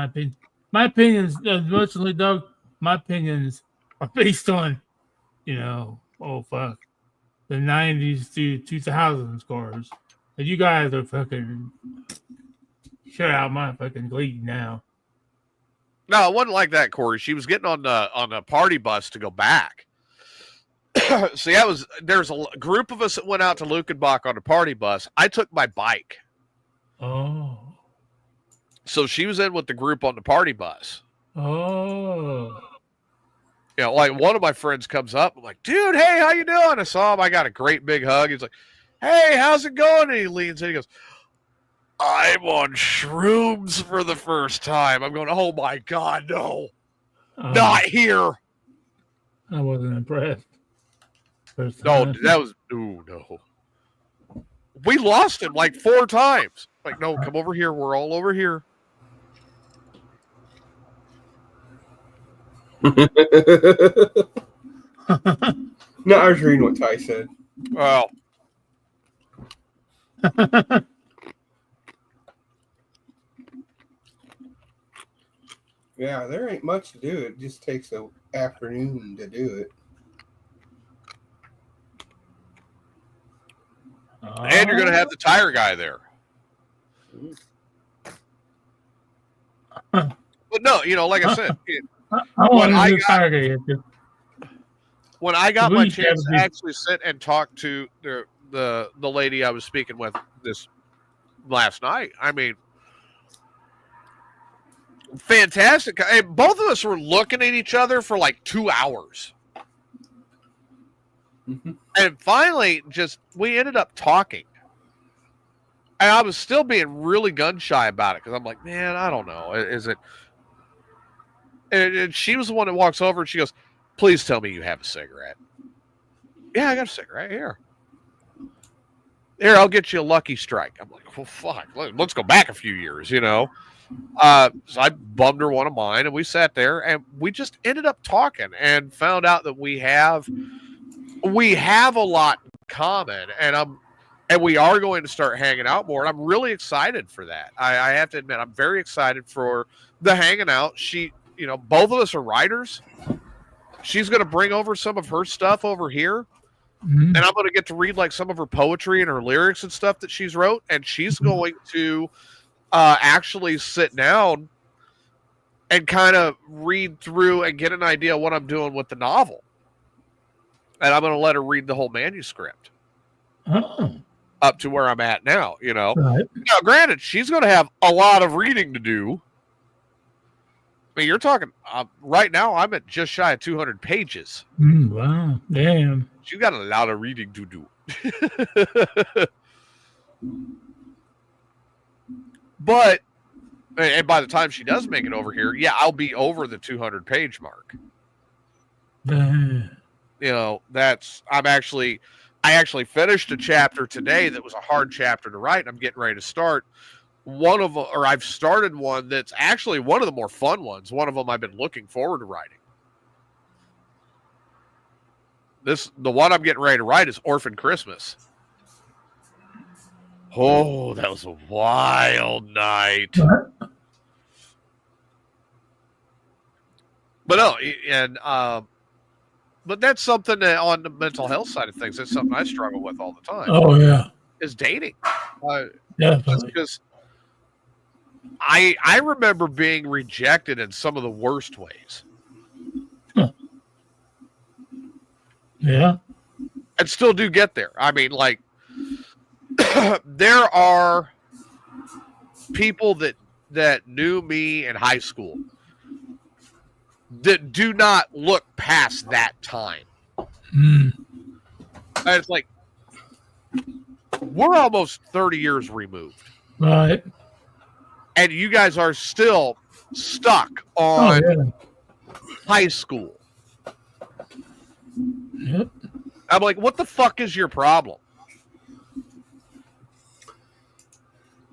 my opinions, unfortunately, Doug, my opinions are based on, the 90s to 2000s cars. And you guys are fucking shut out my fucking league now. No, it wasn't like that, Corey. She was getting on a party bus to go back. See, there's a group of us that went out to Lukenbach on a party bus. I took my bike. Oh. So she was in with the group on the party bus. Oh. Like one of my friends comes up. I'm like, dude, hey, how you doing? I saw him. I got a great big hug. He's like, hey, how's it going? And he leans in. He goes, I'm on shrooms for the first time. I'm going, oh, my God, no. Not here. I wasn't impressed. No, that was, no. We lost him like 4 times. Like, no, come over here. We're all over here. No, I was reading what Ty said. Well. Yeah, there ain't much to do. It just takes an afternoon to do it. And you're going to have the tire guy there. But no, like I said, when I got my chance to actually sit and talk to the lady I was speaking with this last night. I mean, fantastic. And both of us were looking at each other for like 2 hours. Mm-hmm. And finally, we ended up talking. And I was still being really gun shy about it because I'm like, man, I don't know. Is it? And she was the one that walks over and she goes, please tell me you have a cigarette. Yeah, I got a cigarette here. Here, I'll get you a Lucky Strike. I'm like, well, fuck. Let's go back a few years, you know. So I bummed her one of mine, and we sat there, and we just ended up talking and found out that we have a lot in common, and we are going to start hanging out more. And I'm really excited for that. I have to admit, I'm very excited for the hanging out. Both of us are writers. She's going to bring over some of her stuff over here. Mm-hmm. And I'm going to get to read like some of her poetry and her lyrics and stuff that she's wrote. And she's going to actually sit down and kind of read through and get an idea of what I'm doing with the novel. And I'm going to let her read the whole manuscript up to where I'm at now, you know. Right. Now, granted, she's going to have a lot of reading to do. I mean, you're talking right now, I'm at just shy of 200 pages. Wow. Damn. She's got a lot of reading to do. But, and by the time she does make it over here, yeah, I'll be over the 200 page mark. You know, I actually finished a chapter today that was a hard chapter to write. I'm getting ready to start I've started one that's actually one of the more fun ones. One of them I've been looking forward to writing. The one I'm getting ready to write is Orphan Christmas. Oh, that was a wild night. But no, and but that's something that on the mental health side of things, that's something I struggle with all the time. Oh yeah, is dating. Definitely. Because I remember being rejected in some of the worst ways. Huh. Yeah. And still do get there. I mean, like, there are people that knew me in high school that do not look past that time. And it's like, we're almost 30 years removed. Right. And you guys are still stuck on high school. Yep. I'm like, what the fuck is your problem?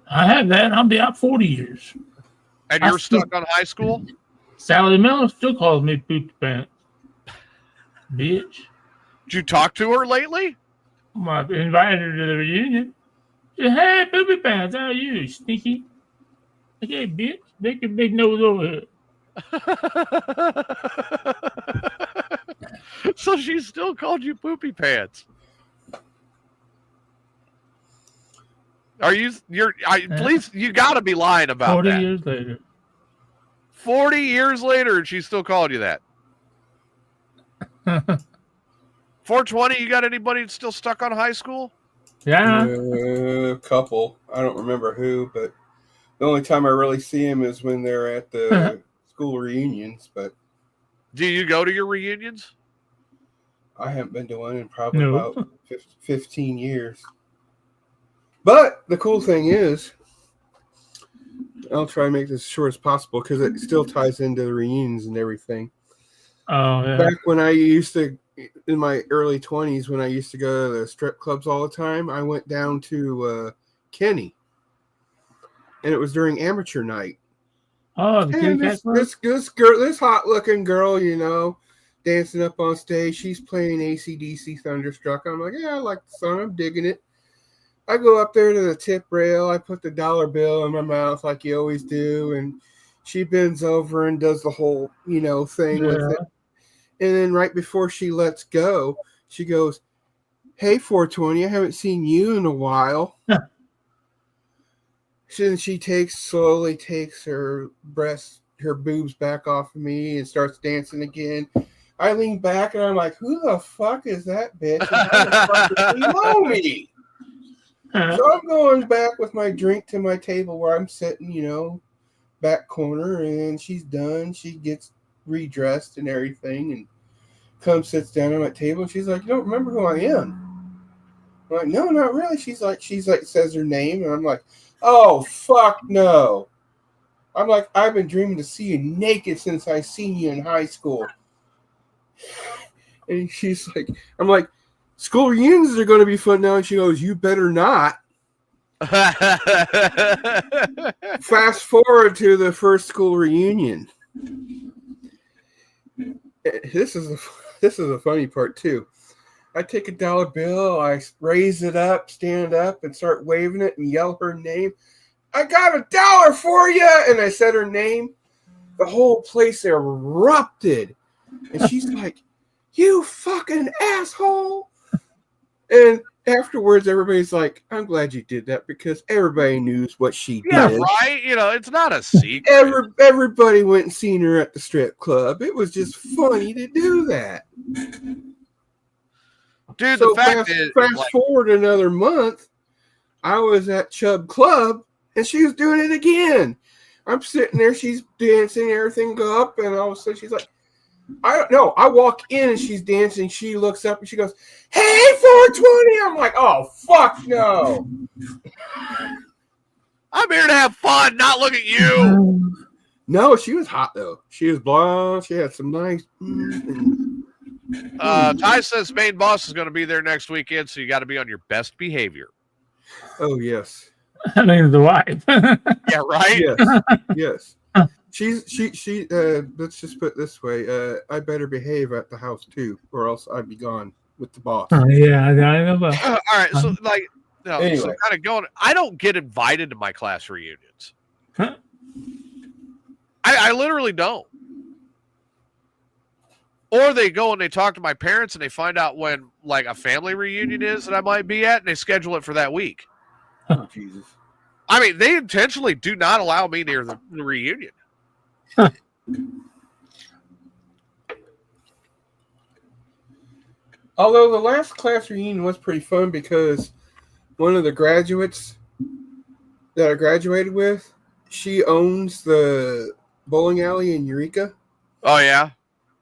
I have that. I'll be out 40 years. And you're stuck on high school? Sally Miller still calls me poopy pants. Bitch. Did you talk to her lately? I invited her to the reunion. She said, hey, poopy pants, how are you, sneaky? Okay, bitch, make your big nose over here. So she still called you poopy pants. Please, you gotta be lying about 40 that. 40 years later. 40 years later, and she still called you that. 420, you got anybody that's still stuck on high school? Yeah. A couple. I don't remember who, but the only time I really see them is when they're at the school reunions. But do you go to your reunions? I haven't been to one in probably about 15 years. But the cool thing is, I'll try to make this as short as possible because it still ties into the reunions and everything. Oh, yeah. Back when I used to, in my early 20s, when I used to go to the strip clubs all the time, I went down to Kenny. And it was during amateur night. Oh, this hot-looking girl, you know, dancing up on stage. She's playing AC/DC Thunderstruck. I'm like, yeah, I like the song. I'm digging it. I go up there to the tip rail. I put the dollar bill in my mouth like you always do. And she bends over and does the whole, you know, thing with it. And then right before she lets go, she goes, hey, 420, I haven't seen you in a while. Then she slowly takes her boobs back off of me and starts dancing again. I lean back and I'm like, who the fuck is that bitch? And how the fuck does she know me? So I'm going back with my drink to my table where I'm sitting, back corner, and she's done. She gets redressed and everything and comes, sits down on my table, and she's like, you don't remember who I am? I'm like, no, not really. She's like, says her name, and I'm like, oh, fuck no. I'm like, I've been dreaming to see you naked since I seen you in high school. And she's like, I'm like, school reunions are going to be fun now. And she goes, you better not. Fast forward to the first school reunion. This is a funny part too. I take a dollar bill, I raise it up, stand up, and start waving it and yell her name. I got $1 for you, and I said her name. The whole place erupted, and she's like, "You fucking asshole!" And afterwards, everybody's like, I'm glad you did that because everybody knew what she did. Yeah, right? It's not a secret. Everybody went and seen her at the strip club. It was just funny to do that. Dude, so the fact is... Fast forward another month, I was at Chubb Club, and she was doing it again. I'm sitting there, she's dancing, everything go up, and all of a sudden she's like, I don't know. I walk in and she's dancing. She looks up and she goes, "Hey, 420." I'm like, oh, fuck no. I'm here to have fun, not look at you. No, she was hot, though. She was blonde. She had some nice... Ty says main boss is going to be there next weekend, so you got to be on your best behavior. Oh, yes. I mean, the wife. Yeah, right? Yes. She let's just put it this way. I better behave at the house too, or else I'd be gone with the boss. Yeah, I know that. All right, so anyway. So kind of going, I don't get invited to my class reunions. Huh? I literally don't. Or they go and they talk to my parents and they find out when like a family reunion is that I might be at, and they schedule it for that week. Oh, Jesus. I mean, they intentionally do not allow me near the reunion. Huh. Although the last class reunion was pretty fun because one of the graduates that I graduated with, she owns the bowling alley in Eureka. Oh, yeah?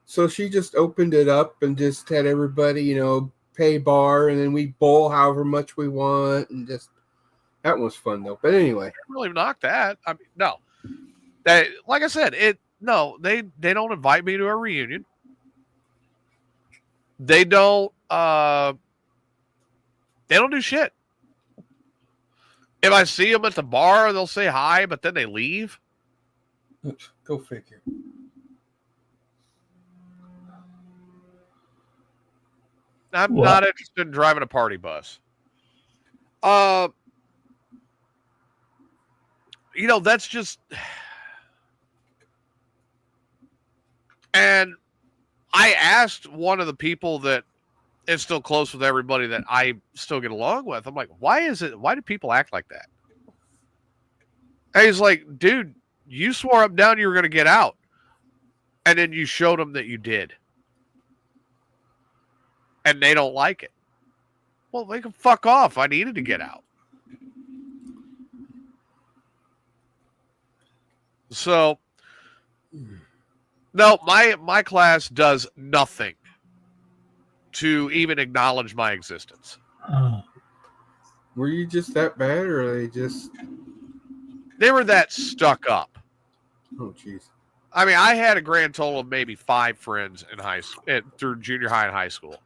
So she just opened it up and just had everybody, pay bar, and then we bowl however much we want, and just... That was fun, though. But anyway. I didn't really knock that. I mean, no. Like I said, they don't invite me to a reunion. They don't do shit. If I see them at the bar, they'll say hi, but then they leave. Oops, go figure. I'm not interested in driving a party bus. That's just... And I asked one of the people that is still close with everybody that I still get along with. I'm like, why do people act like that? And he's like, dude, you swore up and down you were going to get out. And then you showed them that you did. And they don't like it. Well, they can fuck off. I needed to get out. So, no, my class does nothing to even acknowledge my existence. Oh. Were you just that bad, or are they just... They were that stuck up. Oh, jeez. I mean, I had a grand total of maybe 5 friends in high school, through junior high and high school.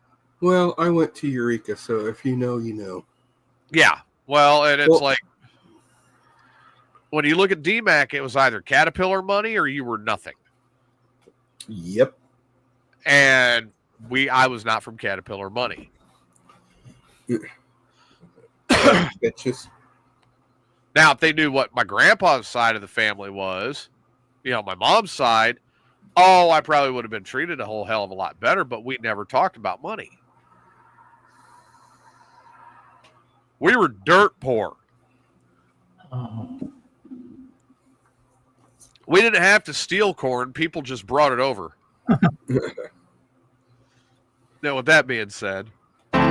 Well, I went to Eureka, so if you know, you know. Yeah. Well, and it's like, when you look at DMAC, it was either Caterpillar money or you were nothing. Yep. And I was not from Caterpillar money. Bitches. Now, if they knew what my grandpa's side of the family was, my mom's side, I probably would have been treated a whole hell of a lot better, but we never talked about money. We were dirt poor. Oh. We didn't have to steal corn. People just brought it over. Now, with that being said, never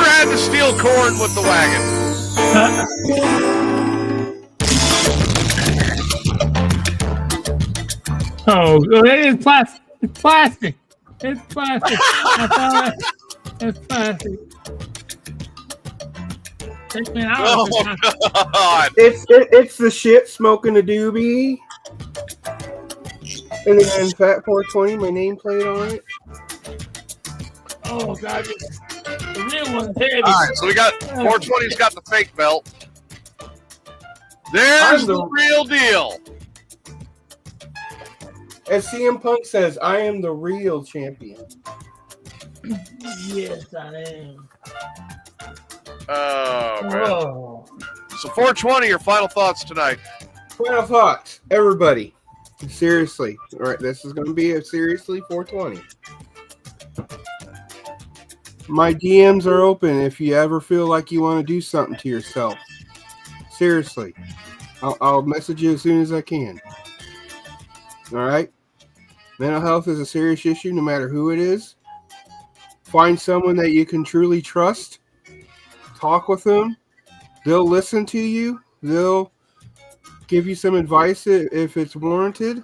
had to steal corn with the wagon. Oh, it is plastic. It's plastic. It's plastic. It's plastic. Take me out. Oh, God. It's the shit smoking a doobie. And then Fat 420, my nameplate on it. Oh, God. The real one's heavy. All right, so we got 420's got the fake belt. There's the real deal. As CM Punk says, I am the real champion. Yes, I am. Oh, man. Oh. So 420, your final thoughts tonight. Final thoughts, everybody. Seriously. All right, this is going to be a seriously 420. My DMs are open if you ever feel like you want to do something to yourself. Seriously. I'll message you as soon as I can. All right? Mental health is a serious issue no matter who it is. Find someone that you can truly trust. Talk with them. They'll listen to you. They'll give you some advice if it's warranted.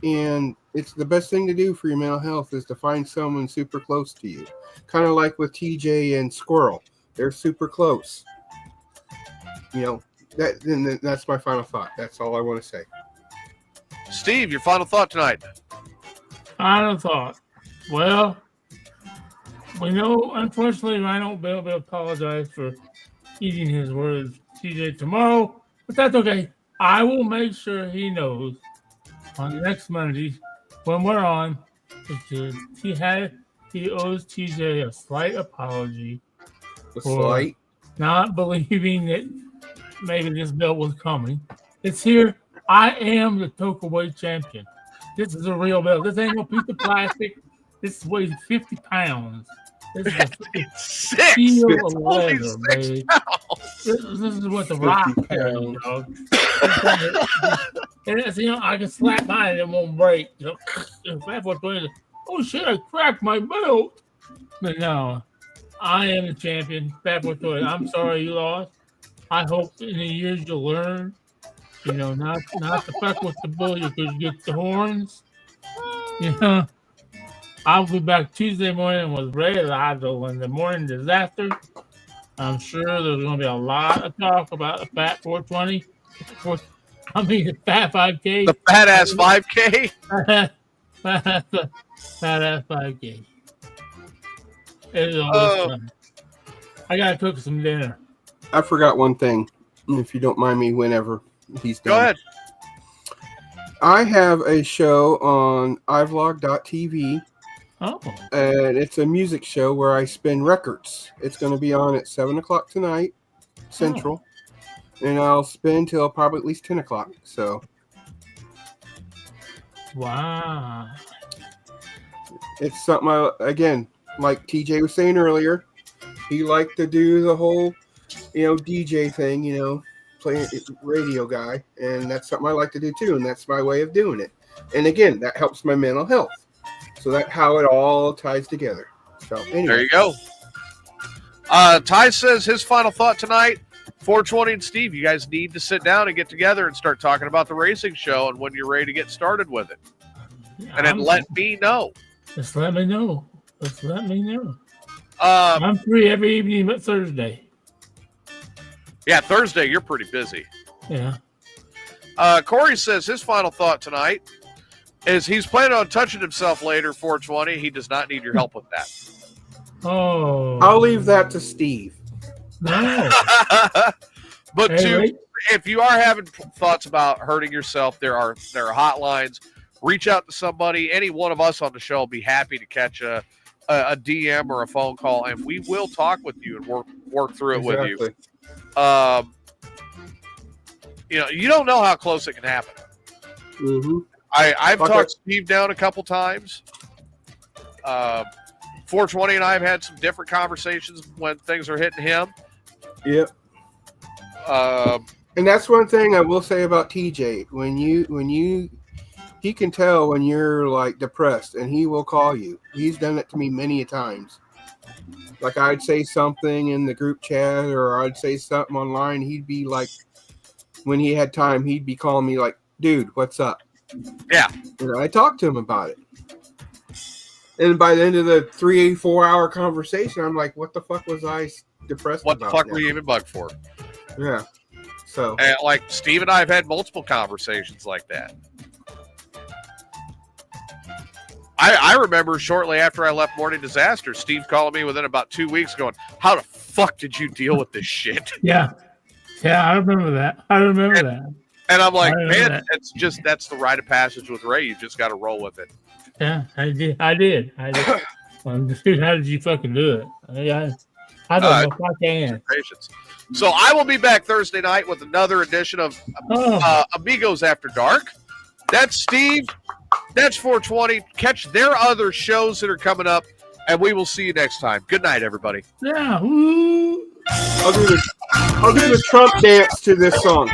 And it's the best thing to do for your mental health is to find someone super close to you. Kind of like with TJ and Squirrel. They're super close. You know, that's my final thought. That's all I want to say. Steve, your final thought tonight. Final thought. Well, we know, unfortunately, Rhino Bill will apologize for eating his words, TJ, tomorrow, but that's okay. I will make sure he knows on next Monday when we're on, because he owes TJ a slight apology for not believing that maybe this belt was coming. It's here. I am the Tokaway champion. This is a real belt. This ain't no piece of plastic. This weighs 50 pounds. This is a steel of leather, baby. This is what the Rock carries, dog. And you know, I can slap mine and it won't break. You know, Fat 420, oh shit, I cracked my belt. But no, I am the champion, Fat 420. I'm sorry you lost. I hope in the years you'll learn. You know, not to fuck with the bull because you get the horns. You know, I'll be back Tuesday morning with Ray Lazo in the morning disaster. I'm sure there's going to be a lot of talk about the Fat 420. The Fat 5K. The Fat Ass 5K? Fat Ass 5K. It's always fun. I got to cook some dinner. I forgot one thing, if you don't mind me whenever he's done. Go ahead. I have a show on iVlog.tv. Oh. And it's a music show where I spin records. It's going to be on at 7 o'clock tonight, Central. And I'll spin till probably at least 10 o'clock. So. Wow. It's something, again, like TJ was saying earlier, he liked to do the whole, DJ thing, playing radio guy. And that's something I like to do too. And that's my way of doing it. And again, that helps my mental health. So that's how it all ties together. So anyway. There you go. Ty says his final thought tonight, 420 and Steve, you guys need to sit down and get together and start talking about the racing show and when you're ready to get started with it. And then let me know. Just let me know. I'm free every evening but Thursday. Yeah, Thursday, you're pretty busy. Yeah. Corey says his final thought tonight is he's planning on touching himself later, 420. He does not need your help with that. Oh. I'll leave that to Steve. No. But if you are having thoughts about hurting yourself, there are hotlines. Reach out to somebody. Any one of us on the show will be happy to catch a DM or a phone call, and we will talk with you and work through it with you. You don't know how close it can happen. Mm-hmm. I've talked Steve down a couple times. 420 and I have had some different conversations when things are hitting him. Yep. And that's one thing I will say about TJ. When you he can tell when you're like depressed, and he will call you. He's done it to me many a times. Like I'd say something in the group chat, or I'd say something online. He'd be like, when he had time, he'd be calling me like, "Dude, what's up?" Yeah. And I talked to him about it. And by the end of the 3-4 hour conversation, I'm like, "What the fuck was I depressed What about?" the fuck were you even bugged for? Yeah. So, And like Steve and I have had multiple conversations like that. I remember shortly after I left Morning Disaster, Steve calling me within about 2 weeks going, "How the fuck did you deal with this shit?" Yeah. Yeah, I remember that. And I'm like, man, that's the rite of passage with Ray. You just got to roll with it. Yeah, I did. Dude, how did you fucking do it? I don't know if I can. Patience. So I will be back Thursday night with another edition of Amigos After Dark. That's Steve. That's 420. Catch their other shows that are coming up, and we will see you next time. Good night, everybody. Yeah. Woo. I'll do the Trump dance to this song.